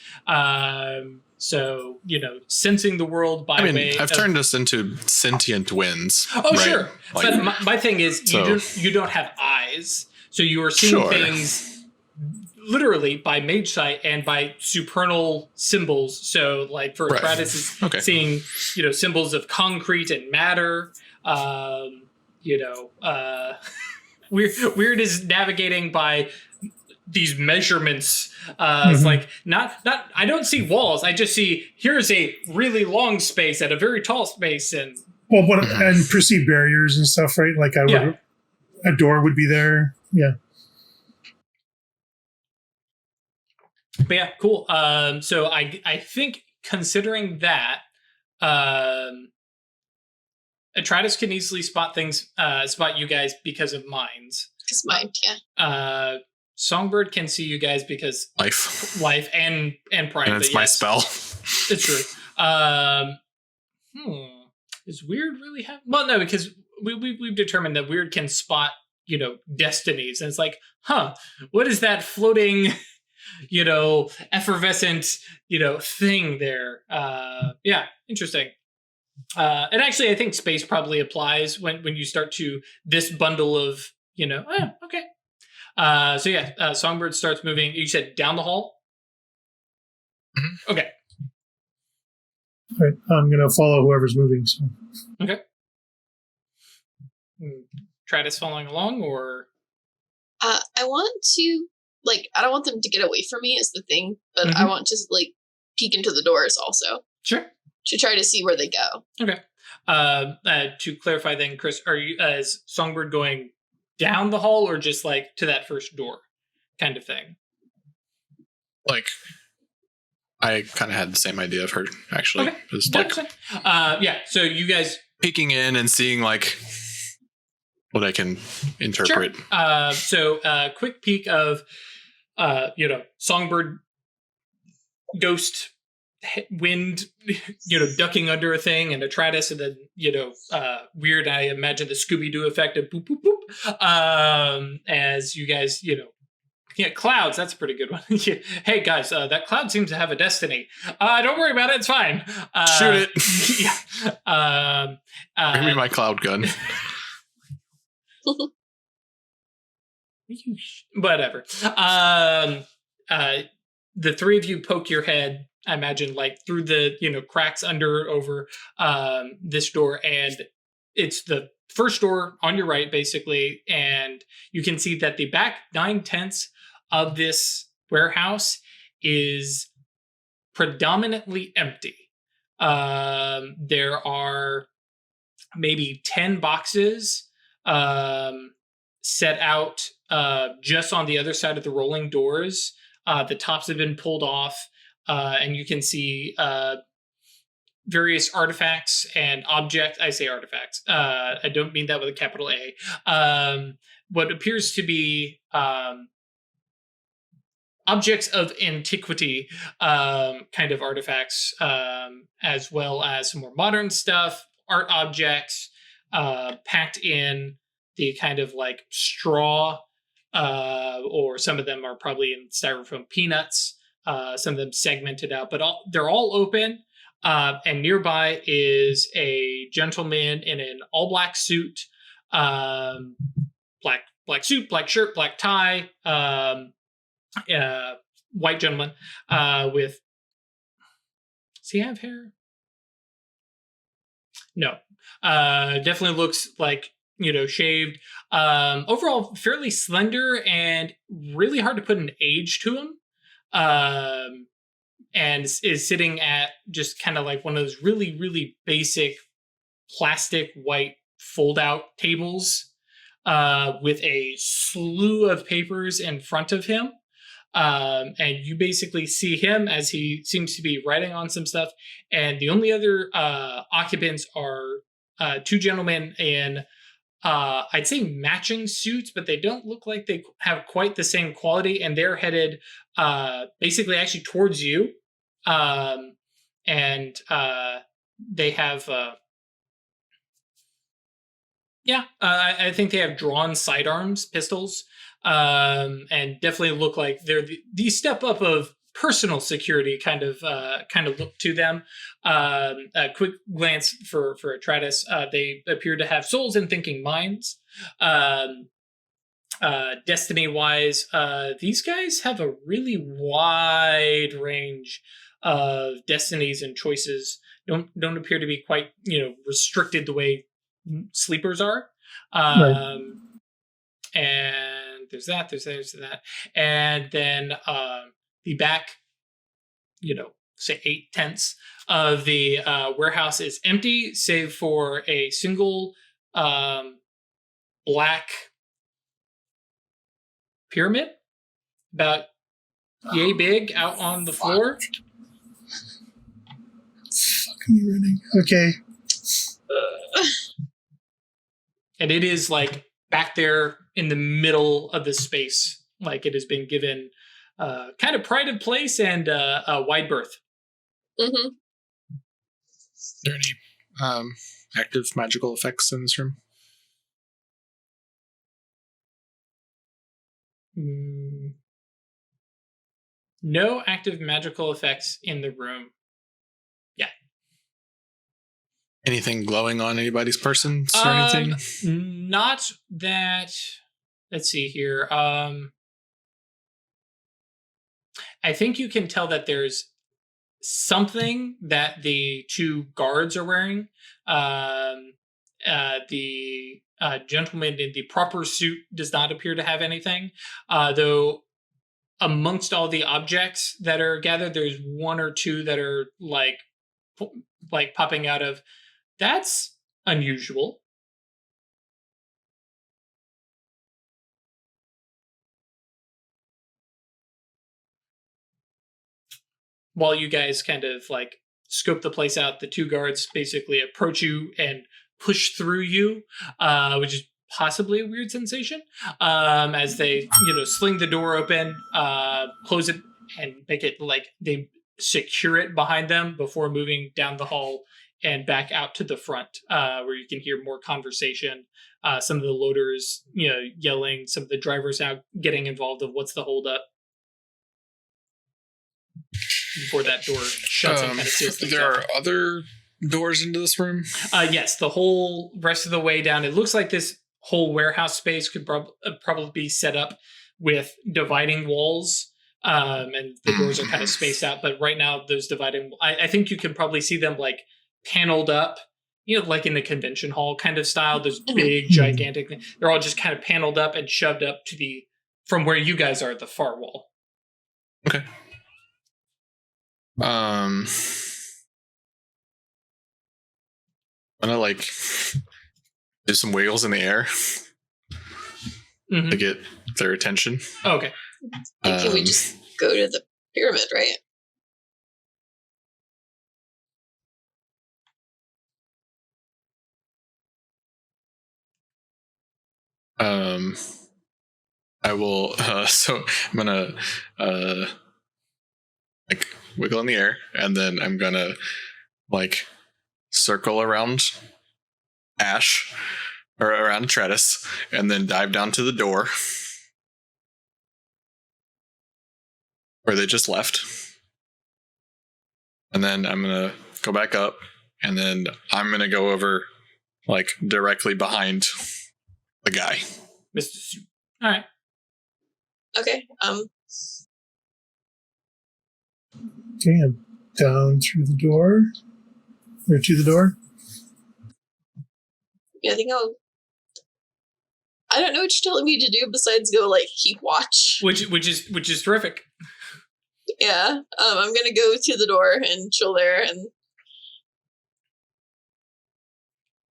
So, sensing the world by way I've turned us into sentient winds. Oh, right? sure. Like, but my thing is, you don't have eyes. So you are seeing things literally by Mage Sight and by supernal symbols. So, like, for Kratos is seeing, symbols of concrete and matter. Weird is navigating by these measurements. It's like not. I don't see walls. I just see here's a really long space at a very tall space, and and perceived barriers and stuff, right? Like a door would be there. Yeah. But yeah, cool. So I think considering that, Atratus can easily spot you guys because of minds. Because mind, yeah. Songbird can see you guys because life and pride. And it's my spell. It's true. Is weird really have? Well, no, because we've determined that weird can spot destinies, and it's like, what is that floating, effervescent, thing there? Yeah, interesting. And actually, I think space probably applies when you start to this bundle of, okay. So yeah, Songbird starts moving. You said down the hall? Mm-hmm. Okay. All right, I'm going to follow whoever's moving. So. Okay. Tratus following along, or? I want to, I don't want them to get away from me is the thing, but I want to, peek into the doors also. Sure. To try to see where they go. Okay. To clarify then, Chris, are you, is Songbird going down the hall or just, to that first door kind of thing? I kind of had the same idea of her, actually. Okay. Just yeah, so you guys... peeking in and seeing, what I can interpret. Sure. So, quick peek of, Songbird, ghost, wind, ducking under a thing, and Atratus, and then, weird, I imagine the Scooby-Doo effect of boop, boop, boop. As you guys, yeah, clouds, that's a pretty good one. Hey, guys, that cloud seems to have a destiny. Don't worry about it, it's fine. Shoot it. Yeah. Bring me my cloud gun. Whatever. The three of you poke your head, I imagine, through the, cracks over this door, and it's the first door on your right, basically, and you can see that the back 9/10 of this warehouse is predominantly empty. There are maybe 10 boxes set out just on the other side of the rolling doors. The tops have been pulled off, and you can see various artifacts and objects. I say artifacts. I don't mean that with a capital A. What appears to be objects of antiquity, kind of artifacts, as well as some more modern stuff, art objects, packed in the kind of straw, or some of them are probably in styrofoam peanuts, some of them segmented out, but they're all open. And nearby is a gentleman in an all-black suit, black suit, black shirt, black tie, white gentleman with... Does he have hair? No. Definitely looks shaved. Overall, fairly slender and really hard to put an age to him. And is sitting at just kind of one of those really, really basic plastic white fold-out tables with a slew of papers in front of him. And you basically see him as he seems to be writing on some stuff. And the only other occupants are two gentlemen in, I'd say matching suits, but they don't look like they have quite the same quality. And they're headed basically actually towards you. And they have, I think they have drawn sidearms, pistols, and definitely look like they're the step up of personal security kind of look to them. A quick glance for Atratus. They appear to have souls and thinking minds. Destiny-wise, these guys have a really wide range of destinies and choices. Don't appear to be quite restricted the way sleepers are. Right. And there's that. And then the back, say 8/10 of the warehouse is empty, save for a single black pyramid, about yay big, out on the floor. Fucking running. Okay. And it is like back there in the middle of the space, like it has been given kind of pride of place and a wide berth. Mm-hmm. Are there any active magical effects in this room? No active magical effects in the room. Yeah. Anything glowing on anybody's persons or anything? Not that. Let's see here. I think you can tell that there's something that the two guards are wearing. The gentleman in the proper suit does not appear to have anything, though amongst all the objects that are gathered, there's one or two that are like popping out of. That's unusual. While you guys kind of like scope the place out, the two guards basically approach you and push through you, which is possibly a weird sensation, as they, sling the door open, close it, and make it like they secure it behind them before moving down the hall and back out to the front, where you can hear more conversation. Some of the loaders, yelling, some of the drivers now getting involved of what's the holdup. Before that door shuts and kind of seals things there up. are other doors into this room? Yes, the whole rest of the way down. It looks like this whole warehouse space could probably be set up with dividing walls, and the doors are kind of spaced out. But right now, those dividing, I think you can probably see them like paneled up, like in the convention hall kind of style. Those big, gigantic, they're all just kind of paneled up and shoved up to from where you guys are at the far wall. Okay. I'm gonna do some wiggles in the air to get their attention. Oh, okay. Can we just go to the pyramid, right? I will. So I'm gonna wiggle in the air, and then I'm gonna circle around Ash or around Tretis, and then dive down to the door where they just left, and then I'm gonna go back up, and then I'm gonna go over directly behind the guy, Mr. Suit. All right. Okay. Okay, I'm down through the door. Or to the door. Yeah, I think I don't know what you're telling me to do besides go keep watch. Which is terrific. Yeah. I'm gonna go to the door and chill there, and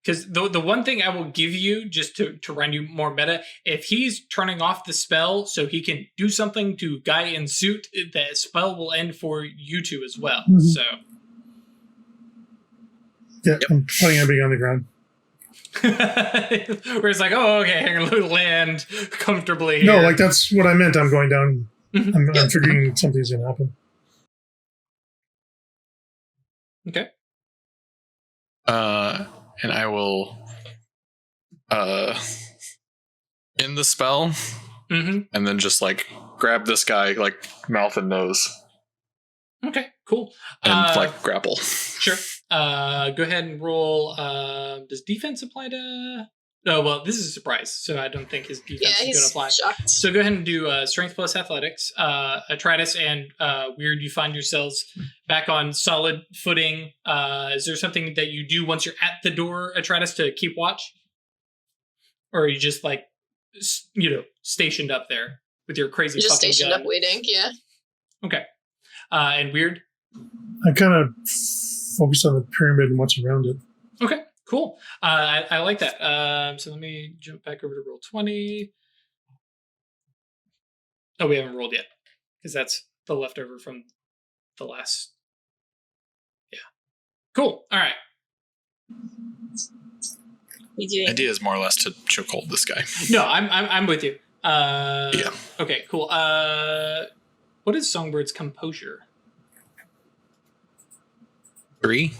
because the one thing I will give you, just to run you more meta, if he's turning off the spell so he can do something to guy in suit, the spell will end for you two as well. Mm-hmm. So yeah, yep. I'm putting everything on the ground. Where it's oh, okay, I'm gonna land comfortably here. No, that's what I meant. I'm going down. I'm figuring something's gonna happen. Okay. And I will end the spell, and then just grab this guy mouth and nose. Okay, cool. And grapple. Sure. Go ahead and roll. Does defense apply to? Oh, well, this is a surprise, so I don't think his defense is going to apply. Shocked. So go ahead and do strength plus athletics. Atritus and Weird, you find yourselves back on solid footing. Is there something that you do once you're at the door, Atritus, to keep watch? Or are you just stationed up there with your crazy Just fucking stationed gun. up waiting, yeah. Okay. And Weird? I kind of focus on the pyramid and what's around it. Okay, cool. I like that. So let me jump back over to roll 20. Oh, we haven't rolled yet because that's the leftover from the last. Yeah. Cool. All right. The idea is more or less to choke hold this guy. No, I'm with you. Yeah. Okay, cool. What is Songbird's composure? 3.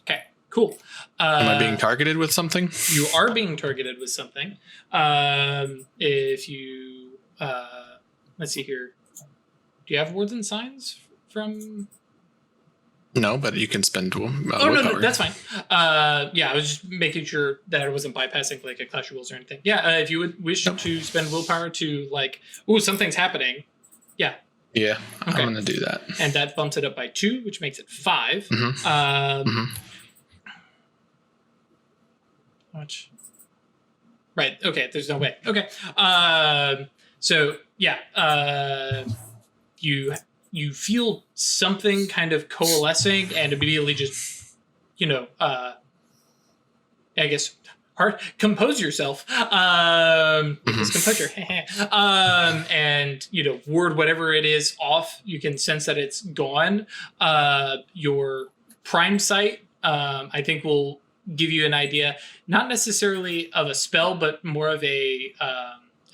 Okay, cool. Am I being targeted with something? You are being targeted with something. If you let's see here. Do you have words and signs from? No, but you can spend No, that's fine. Yeah, I was just making sure that I wasn't bypassing like a Clash of Wills or anything. Yeah, if you would wish to spend willpower to like, something's happening. Yeah. Yeah, okay. I'm going to do that. And that bumps it up by 2, which makes it 5. Much. Right. Okay. There's no way. Okay. So yeah. You feel something kind of coalescing and immediately just, I guess, compose yourself. Composure. And, ward whatever it is off. You can sense that it's gone. Your prime sight, I think, will give you an idea, not necessarily of a spell, but more of a,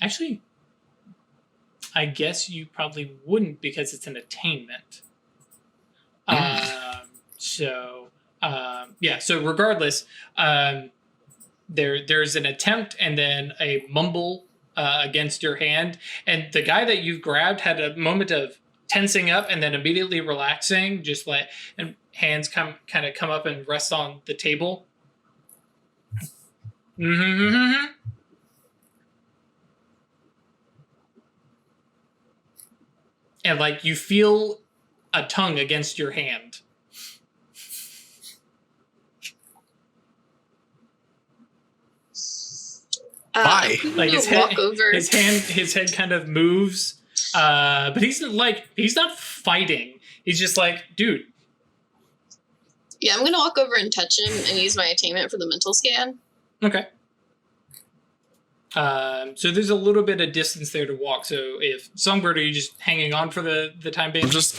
actually, I guess you probably wouldn't because it's an attainment. So regardless, there's an attempt and then a mumble against your hand. And the guy that you've grabbed had a moment of tensing up and then immediately relaxing, and hands come up and rest on the table. Mm-hmm. And you feel a tongue against your hand. Why? His head kind of moves, but he's not fighting. He's just dude. Yeah, I'm gonna walk over and touch him and use my attainment for the mental scan. Okay. So there's a little bit of distance there to walk. So if Songbird, are you just hanging on for the time being? Just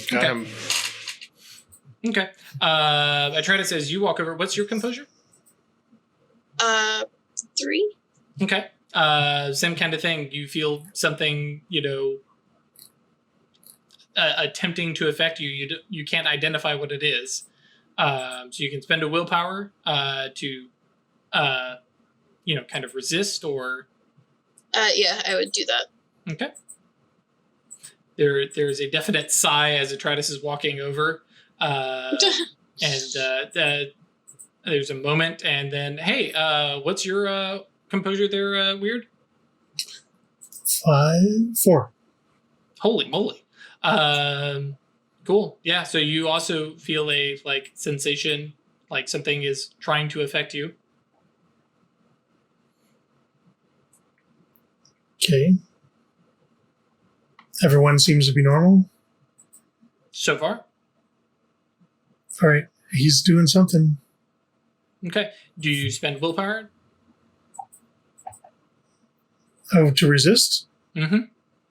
kind of. Okay. Atratus says you walk over. What's your composure? 3. Okay. Same kind of thing. You feel something, attempting to affect you. You can't identify what it is. So you can spend a willpower to kind of resist or. Yeah, I would do that. Okay. There's a definite sigh as Atratus is walking over, and there's a moment, and then hey, what's your composure there, Weird? 4. Holy moly! Cool. Yeah. So you also feel a sensation, like something is trying to affect you. Okay. Everyone seems to be normal. So far. All right. He's doing something. Okay. Do you spend willpower? Oh, to resist? Mm-hmm.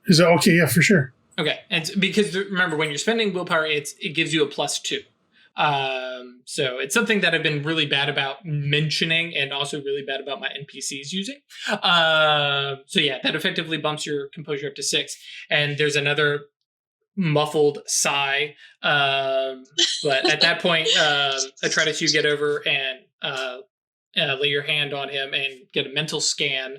Is that okay? Yeah, for sure. Okay. And because remember, when you're spending willpower, it gives you a +2. So it's something that I've been really bad about mentioning and also really bad about my NPCs using. So yeah, that effectively bumps your composure up to 6. And there's another muffled sigh. But at that point, Atratus, you get over and lay your hand on him and get a mental scan,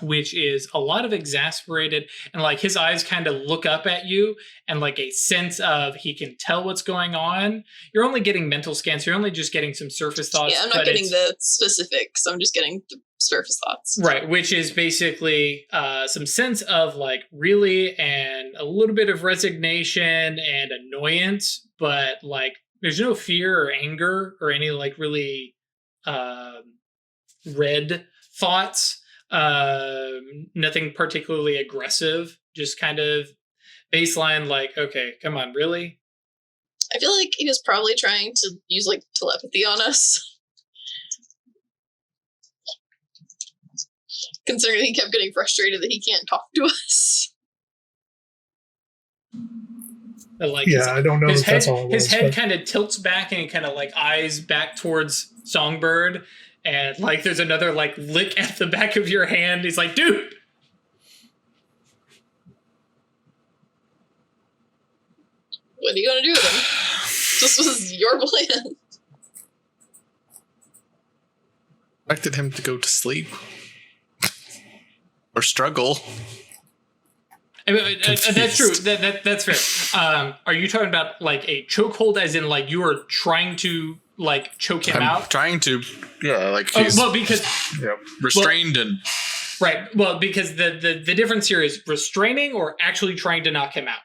which is a lot of exasperated, and his eyes kind of look up at you and a sense of he can tell what's going on. You're only getting mental scans. You're only just getting some surface thoughts. Yeah, I'm not getting the specifics. I'm just getting the surface thoughts. Right, which is basically some sense of really and a little bit of resignation and annoyance, but there's no fear or anger or any really red thoughts. Nothing particularly aggressive. Just kind of baseline, like, okay, come on, really? I feel like he was probably trying to use like telepathy on us. Considering he kept getting frustrated that he can't talk to us. But like I don't know if that's all it was. His head kind of tilts back and kind of like eyes back towards Songbird, and like there's another like lick at the back of your hand. He's like, dude. What are you gonna do with him? This was your plan. Expected him to go to sleep. Or struggle. I mean, that's true. That's fair. Are you talking about like a chokehold, as in like you are trying to like choke him out? Trying to, like he's because restrained and right. Well, because the difference here is restraining or actually trying to knock him out.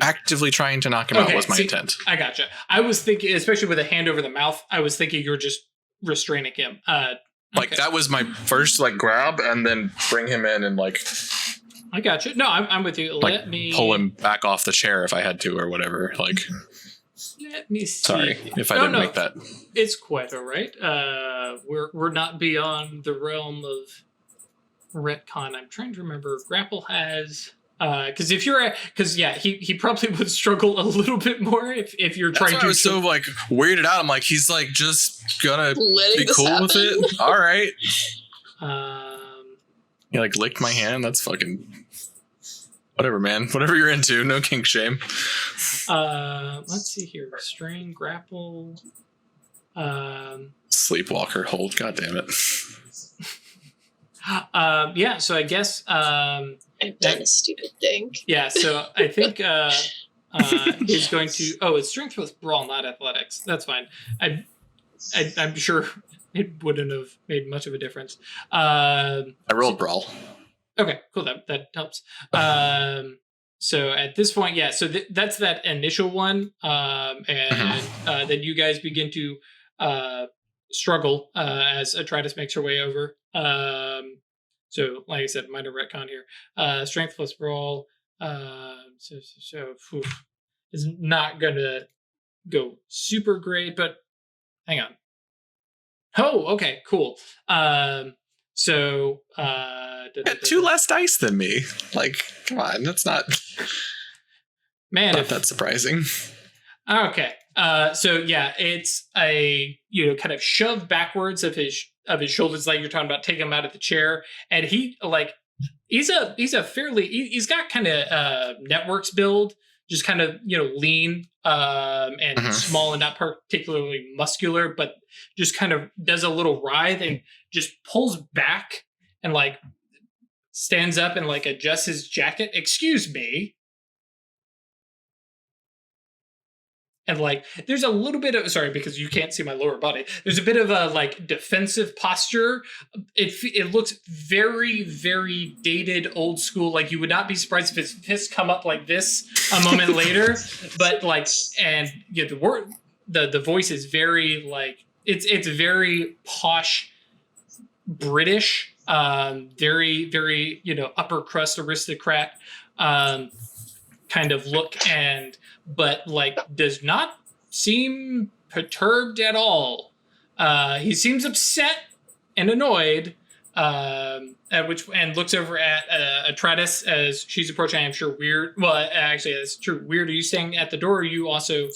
Actively trying to knock him out was my intent. I gotcha. I was thinking, especially with a hand over the mouth, I was thinking you were just restraining him. Like that was my first like grab, and then bring him in and like. I got you. No, I'm with you. Like, let me pull him back off the chair if I had to, or whatever. Like, let me see. Sorry if I didn't make that. It's quite all right. We're not beyond the realm of retcon. I'm trying to remember. Grapple has because he probably would struggle a little bit more if you're trying to. I was so like weirded out. I'm like, he's like just gonna Letting be cool happen. with it. All right. He like licked my hand. That's fucking whatever, man. Whatever you're into. No kink shame. Let's see here. Restrain, grapple. Sleepwalker hold. God damn it. Yeah. So I guess. I've done a stupid thing. Yeah. So I think he's going to. Oh, it's strength with brawl, not athletics. That's fine. I'm sure. It wouldn't have made much of a difference. I rolled brawl. Okay, cool. That helps. So at this point, yeah. So that's that initial one, and then you guys begin to struggle as Atritus makes her way over. So, like I said, minor retcon here. Strength plus brawl. Is not gonna go super great, but hang on. Oh, okay, cool. Got 2 less dice than me. Like, come on, that's not that surprising. Okay. So yeah, it's a kind of shove backwards of his shoulders, like you're talking about, taking him out of the chair, and he's got kind of networks build, just kind of lean and small and not particularly muscular, but just kind of does a little writhe and just pulls back and like stands up and like adjusts his jacket. Excuse me. And like, there's a little bit of, sorry, because you can't see my lower body. There's a bit of a like defensive posture. It looks very, very dated, old school. Like you would not be surprised if his fists come up like this a moment later. But like, and the voice is very like, it's very posh British, very, very, upper crust aristocrat kind of look, but like does not seem perturbed at all. He seems upset and annoyed, and looks over at Atritus as she's approaching. I'm sure weird. Well, actually, that's true. Weird. Are you staying at the door? Or are you also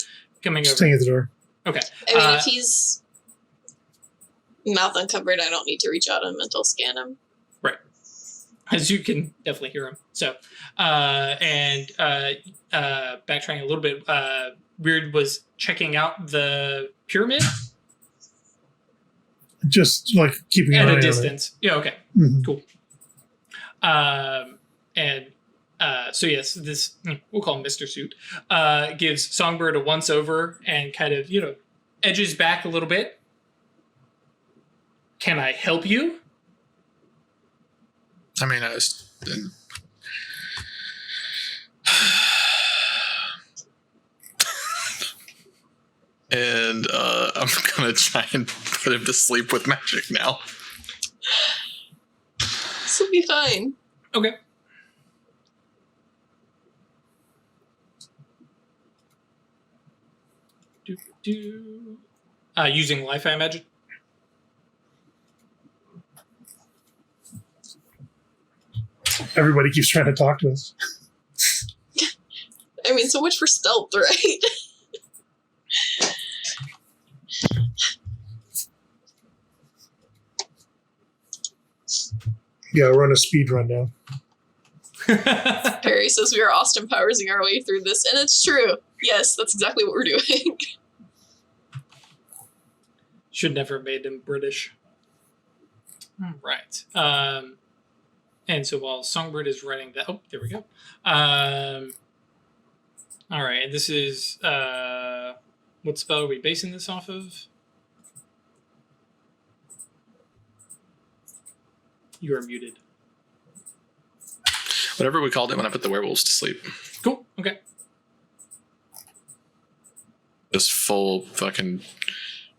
coming over? Staying at the door. Okay. I mean, if he's mouth uncovered, I don't need to reach out and mental scan him. Right. As you can definitely hear him. So, backtracking a little bit, Weird was checking out the pyramid. Just like keeping at an eye a distance. Yeah, okay. Mm-hmm. Cool. So yes, this, we'll call him Mr. Suit, gives Songbird a once over and kind of, edges back a little bit. Can I help you? I mean, and I'm gonna try and put him to sleep with magic now. be fine. Okay. Using life, I imagine. Everybody keeps trying to talk to us. I mean, so much for stealth, right? Yeah, we're on a speed run now. Perry says we are Austin Powersing our way through this, and it's true. Yes, that's exactly what we're doing. Should never have made him British. Right. And so while Songbird is writing that, oh, there we go. All right, and this is what spell are we basing this off of? You are muted. Whatever we called it when I put the werewolves to sleep. Cool. Okay. Just full fucking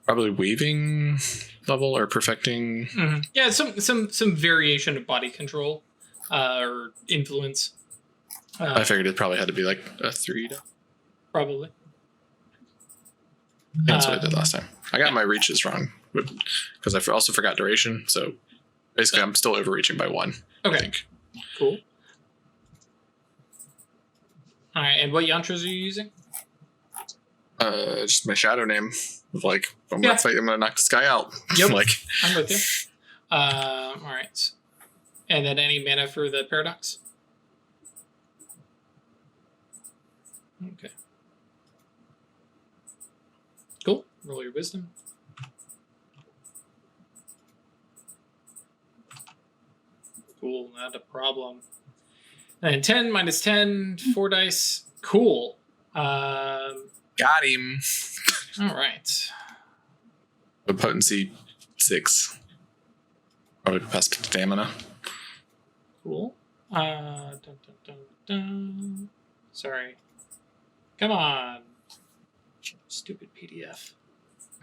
probably weaving level or perfecting. Mm-hmm. Yeah, some variation of body control or influence. I figured it probably had to be like a 3. Probably. That's what I did last time. I got my reaches wrong because I also forgot duration. So basically, I'm still overreaching by 1. Okay. I think. Cool. All right, and what yantras are you using? Just my shadow name. Like I'm Yeah. gonna fight. I'm gonna knock this guy out. Yep. Like I'm with you. All right, and then any mana for the paradox. Okay. Cool. Roll your wisdom. Cool, not a problem. And 10 minus 10, 4 dice. Cool. got him. All right. The potency 6. Probably past stamina. Cool. Dun, dun, dun, dun. Sorry. Come on. Stupid PDF.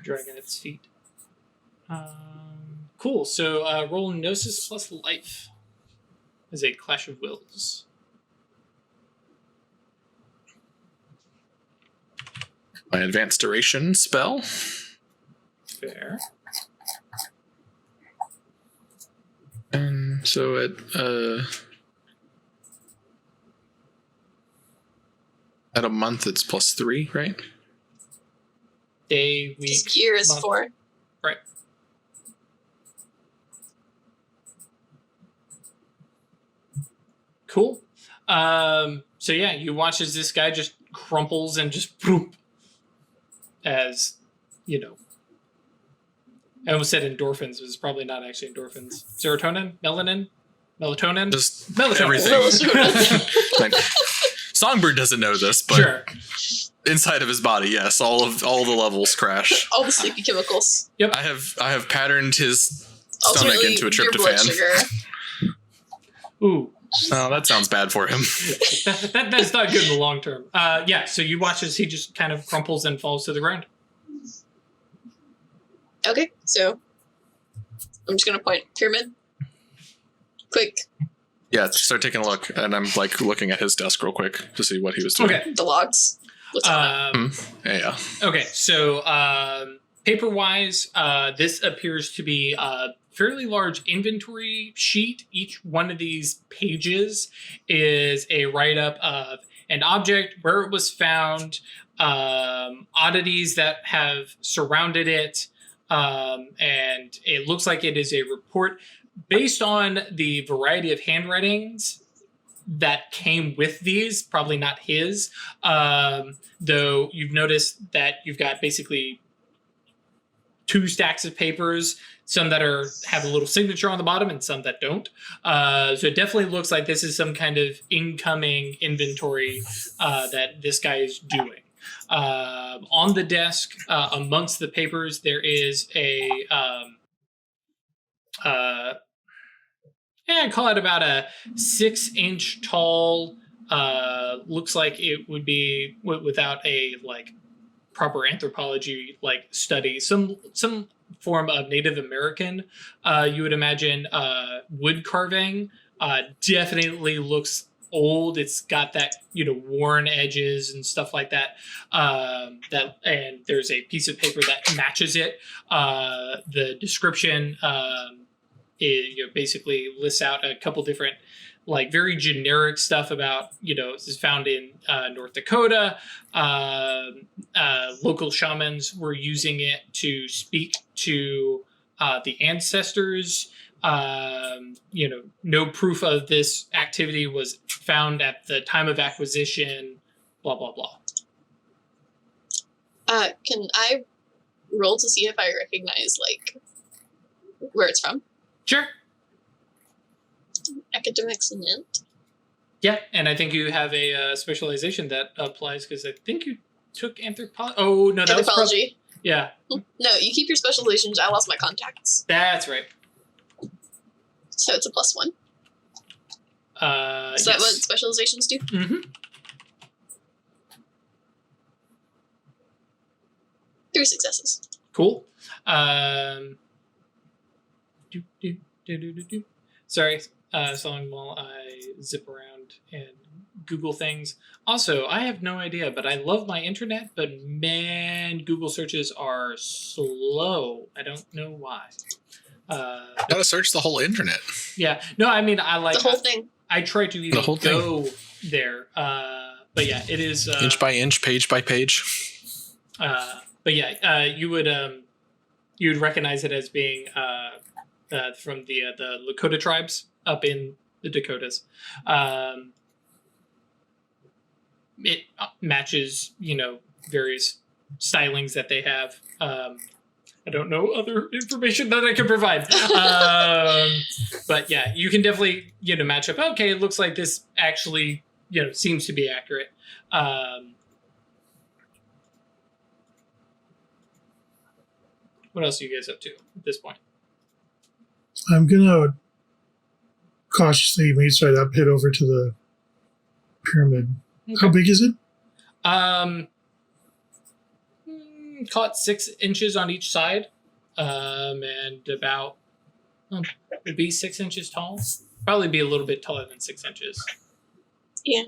Dragging its feet. Cool. So roll Gnosis plus Life as a Clash of Wills. My advanced duration spell. Fair. And so at a month it's +3, right? Day, week, This year is month. 4. Right. Cool. So yeah, you watch as this guy just crumples and just boop, as you know. I almost said endorphins, but it's probably not actually endorphins. Serotonin, melatonin, Just melatonin. everything. Like, Songbird doesn't know this, but Sure. inside of his body, yes, all the levels crash. All the sleepy chemicals. I have patterned his stomach Ultimately, into a your blood tryptophan. sugar. Ooh, Oh, that sounds bad for him. that's not good in the long term. Yeah. So you watch as he just kind of crumples and falls to the ground. Okay, so I'm just gonna point pyramid. Quick, Yeah, start taking a look, and I'm like looking at his desk real quick to see what he was doing. Okay. the logs. What's on it? Yeah. Okay, so paper-wise, this appears to be a fairly large inventory sheet. Each one of these pages is a write-up of an object, where it was found, oddities that have surrounded it, and it looks like it is a report based on the variety of handwritings that came with these, probably not his, though you've noticed that you've got basically 2 stacks of papers, some that have a little signature on the bottom and some that don't. So it definitely looks like this is some kind of incoming inventory that this guy is doing. On the desk, amongst the papers, there is a I'd call it about a 6-inch tall. Looks like it would be without a proper anthropology study. Some form of Native American. You would imagine wood carving definitely looks old. It's got that, worn edges and stuff like that. And there's a piece of paper that matches it. The description basically lists out a couple different, like, very generic stuff about, this is found in North Dakota. Local shamans were using it to speak to the ancestors. No proof of this activity was found at the time of acquisition, blah, blah, blah. Can I roll to see if I recognize, like, where it's from? Sure. Academics and int. Yeah, and I think you have a specialization that applies, because I think you took anthropology. Oh, no, that Anthropology. was yeah. No, you keep your specializations. I lost my contacts. That's right. So it's a +1. Is that what specializations do? Mm-hmm. 3 successes. Cool. Sorry, so long while I zip around and Google things. Also, I have no idea, but I love my internet, but man, Google searches are slow. I don't know why. Gotta search the whole internet. Yeah. No, I mean, I like the whole thing. I try to even go there. But yeah, it is inch by inch, page by page. But yeah, you would recognize it as being from the Lakota tribes up in the Dakotas. It matches, various stylings that they have. I don't know other information that I can provide. But yeah, you can definitely, match up. Okay, it looks like this actually, seems to be accurate. What else are you guys up to at this point? I'm gonna cautiously mage side up, head over to the pyramid. Okay. How big is it? Call it 6 inches on each side, and about would be 6 inches tall. Probably be a little bit taller than 6 inches. Yeah.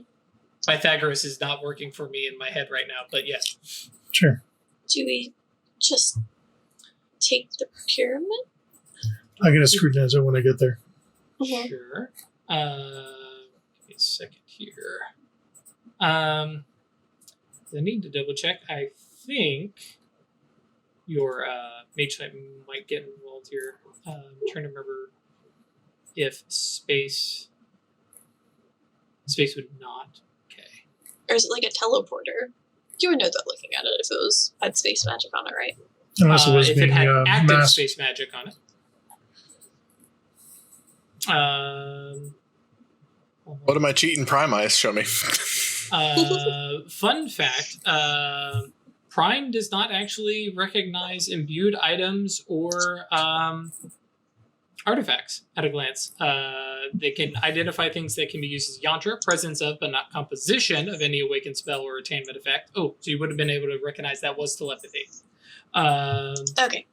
Pythagoras is not working for me in my head right now, but yeah. Sure. Do we just take the pyramid? I'm gonna scrutinize it when I get there. Mm-hmm. Sure. Give me a second here. I need to double check. I think your mage knight might get involved here. I'm trying to remember if space would not. Okay. Or is it like a teleporter? You would know that looking at it if it had space magic on it, right? Unless it was if being it had active masked. space magic on it. What am I cheating prime eyes? Show me. Fun fact, Prime does not actually recognize imbued items or artifacts at a glance. They can identify things that can be used as yantra, presence of, but not composition of any awakened spell or attainment effect. Oh, so you would have been able to recognize that was telepathy. Okay.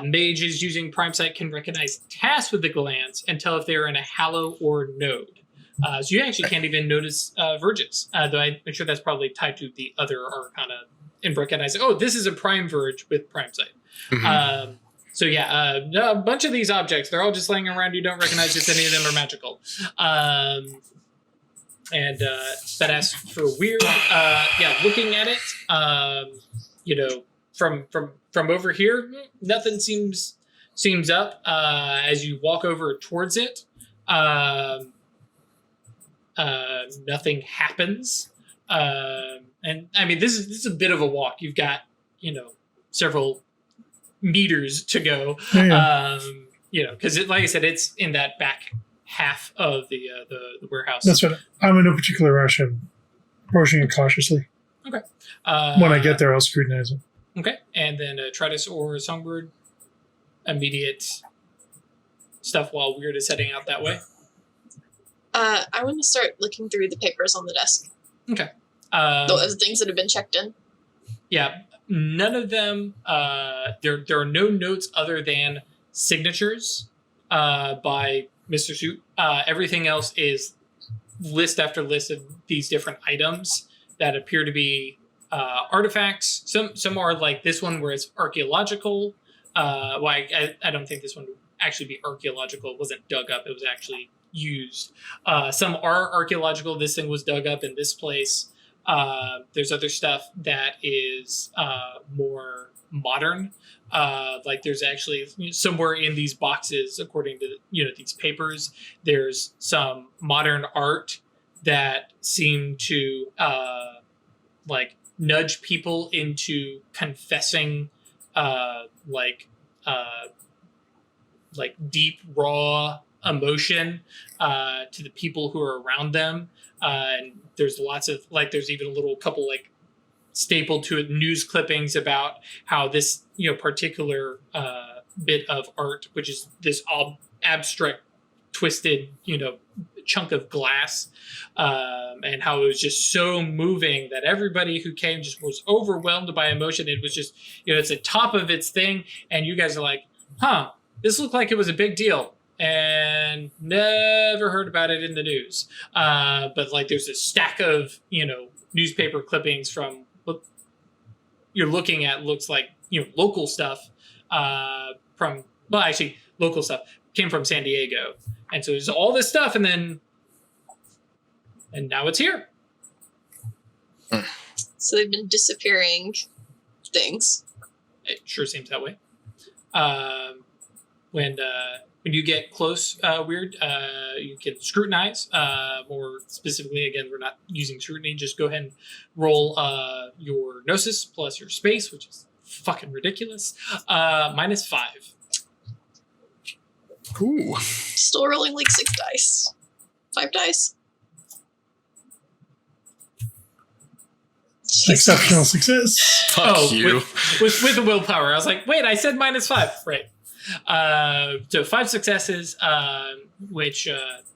Mages using Prime Sight can recognize tasks with the glance and tell if they're in a hallow or node. So you actually can't even notice verges, though I'm sure that's probably tied to the other arcana and recognizing, oh, this is a prime verge with Prime Sight. Mm-hmm. So yeah, a bunch of these objects, they're all just laying around. You don't recognize if any of them are magical. And that asks for weird, looking at it, from over here, nothing seems up. As you walk over towards it, nothing happens. And I mean, this is a bit of a walk. You've got, several meters to go. Because like I said, it's in that back half of the warehouse. That's what I'm in no particular rush. I'm approaching it cautiously. Okay. When I get there, I'll scrutinize it. Okay, and then Tritus or Songbird, immediate stuff while Weird is heading out that way. I want to start looking through the papers on the desk. Okay. Those things that have been checked in. Yeah, none of them. There are no notes other than signatures by Mr. Suit. Everything else is list after list of these different items that appear to be artifacts. Some are like this one where it's archaeological. I don't think this one would actually be archaeological. It wasn't dug up. It was actually used. Some are archaeological. This thing was dug up in this place. There's other stuff that is more modern. Like there's actually somewhere in these boxes, according to these papers, there's some modern art that seem to like nudge people into confessing like deep raw emotion to the people who are around them. And there's lots of there's even a little couple stapled to it news clippings about how this particular bit of art, which is this abstract twisted chunk of glass, and how it was just so moving that everybody who came just was overwhelmed by emotion. It was just it's the top of its thing, and you guys are like, this looked like it was a big deal, and never heard about it in the news. But there's a stack of newspaper clippings from what you're looking at, looks like local stuff from local stuff came from San Diego, and so there's all this stuff, and now it's here. So they've been disappearing things. It sure seems that way. When you get close, Weird, you can scrutinize. More specifically, again, we're not using scrutiny. Just go ahead and roll your Gnosis plus your space, which is fucking ridiculous. -5. Ooh. Still rolling 6 dice. 5 dice. Exceptional success. Fuck you. With the willpower. I was like, wait, I said -5. Right. So 5 successes, which,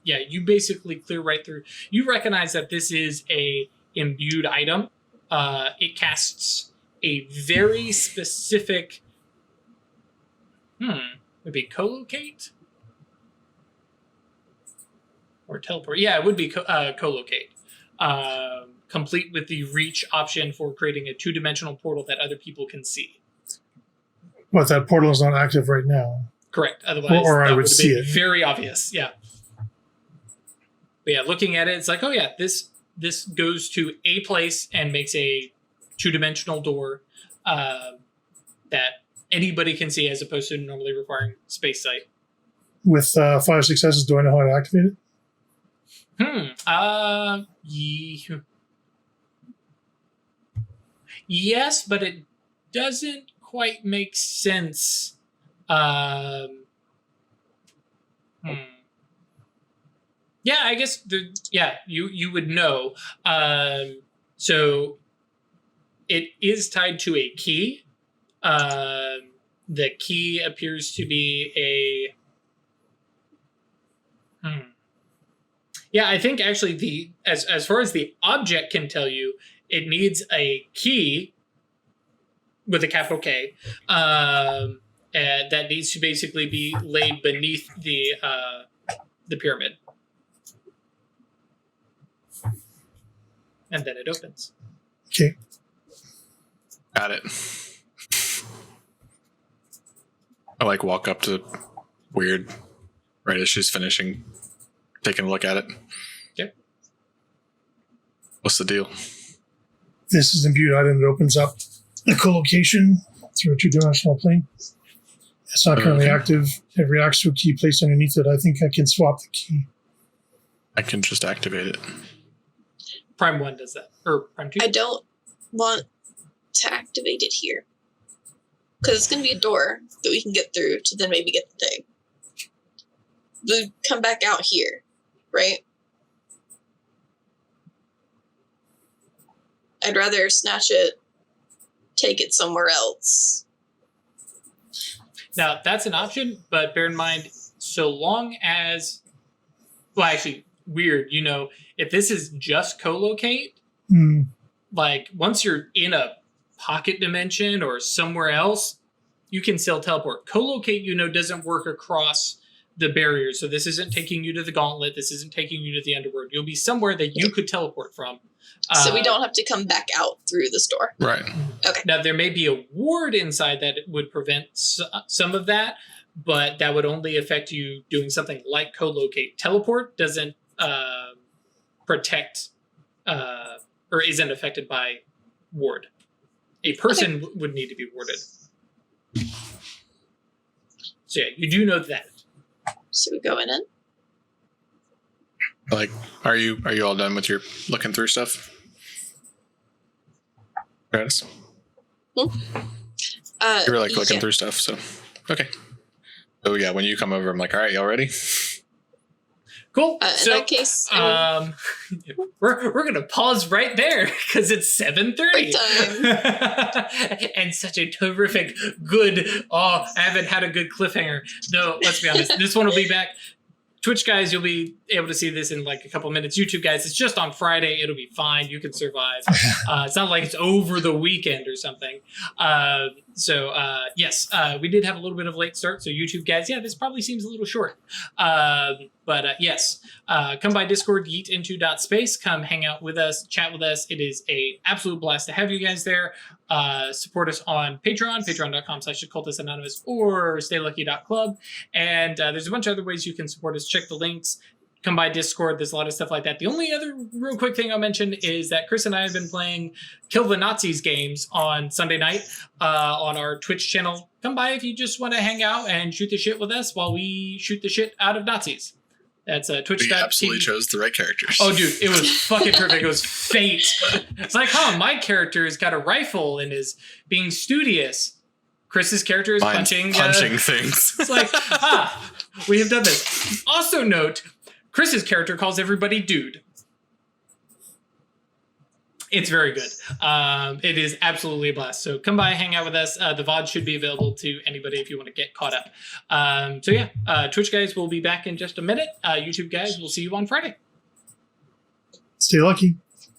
you basically clear right through. You recognize that this is a imbued item. It casts a very specific, maybe collocate? Or teleport. Yeah, it would be collocate. Complete with the reach option for creating a 2-dimensional portal that other people can see. But that portal is not active right now. Correct. Otherwise, or I that would see it. Very obvious. Yeah. But yeah, looking at it, it's like, oh yeah, this goes to a place and makes a 2-dimensional door that anybody can see, as opposed to normally requiring space sight. With 5 successes, do I know how to activate it? Yes, but it doesn't quite make sense. Yeah, I guess you would know. So it is tied to a key. The key appears to be a Yeah, I think actually as far as the object can tell you, it needs a key with a capital K that needs to basically be laid beneath the pyramid, and then it opens. Okay. Got it. I walk up to Weird right as she's finishing, taking a look at it. Okay. What's the deal? This is an imbued item that opens up a collocation through a 2-dimensional plane. It's not currently active. It reacts to a key placed underneath it. I think I can swap the key. I can just activate it. Prime 1 does that. Or Prime 2? I don't want to activate it here. Because it's going to be a door that we can get through to then maybe get the thing. We come back out here, right? I'd rather snatch it, take it somewhere else. Now, that's an option, but bear in mind, so long as... Well, actually, weird, if this is just collocate, once you're in a pocket dimension or somewhere else, you can still teleport. Collocate, doesn't work across the barriers. So this isn't taking you to the gauntlet. This isn't taking you to the underworld. You'll be somewhere that you could teleport from. So we don't have to come back out through this door. Right. Okay. Now, there may be a ward inside that would prevent some of that, but that would only affect you doing something like co-locate. Teleport doesn't protect or isn't affected by ward. A person would need to be warded. So yeah, you do know that. So we going in? Like, are you all done with your looking through stuff? Travis? You were like looking through stuff, so okay. So yeah, when you come over, I'm like, all right, y'all ready? Cool. In that case, we're gonna pause right there because it's 7:30. And such a terrific, good. Oh, I haven't had a good cliffhanger. No, let's be honest. This one will be back. Twitch guys, you'll be able to see this in like a couple minutes. YouTube guys, it's just on Friday. It'll be fine. You can survive. It's not like it's over the weekend or something. Yes, we did have a little bit of late start. So YouTube guys, yeah, this probably seems a little short. Yes, come by Discord, yeetinto.space. Come hang out with us, chat with us. It is a absolute blast to have you guys there. Support us on Patreon, patreon.com/occultistanonymous or staylucky.club. And there's a bunch of other ways you can support us. Check the links. Come by Discord. There's a lot of stuff like that. The only other real quick thing I'll mention is that Chris and I have been playing Kill the Nazis games on Sunday night on our Twitch channel. Come by if you just want to hang out and shoot the shit with us while we shoot the shit out of Nazis. That's Twitch. We absolutely chose the right characters. Oh, dude, it was fucking perfect. It was fate. It's like, my character has got a rifle and is being studious. Chris's character is punching things. It's like, we have done this. Also note, Chris's character calls everybody dude. It's very good. It is absolutely a blast. So come by, hang out with us. The VOD should be available to anybody if you want to get caught up. Twitch guys will be back in just a minute. YouTube guys, we'll see you on Friday. Stay lucky.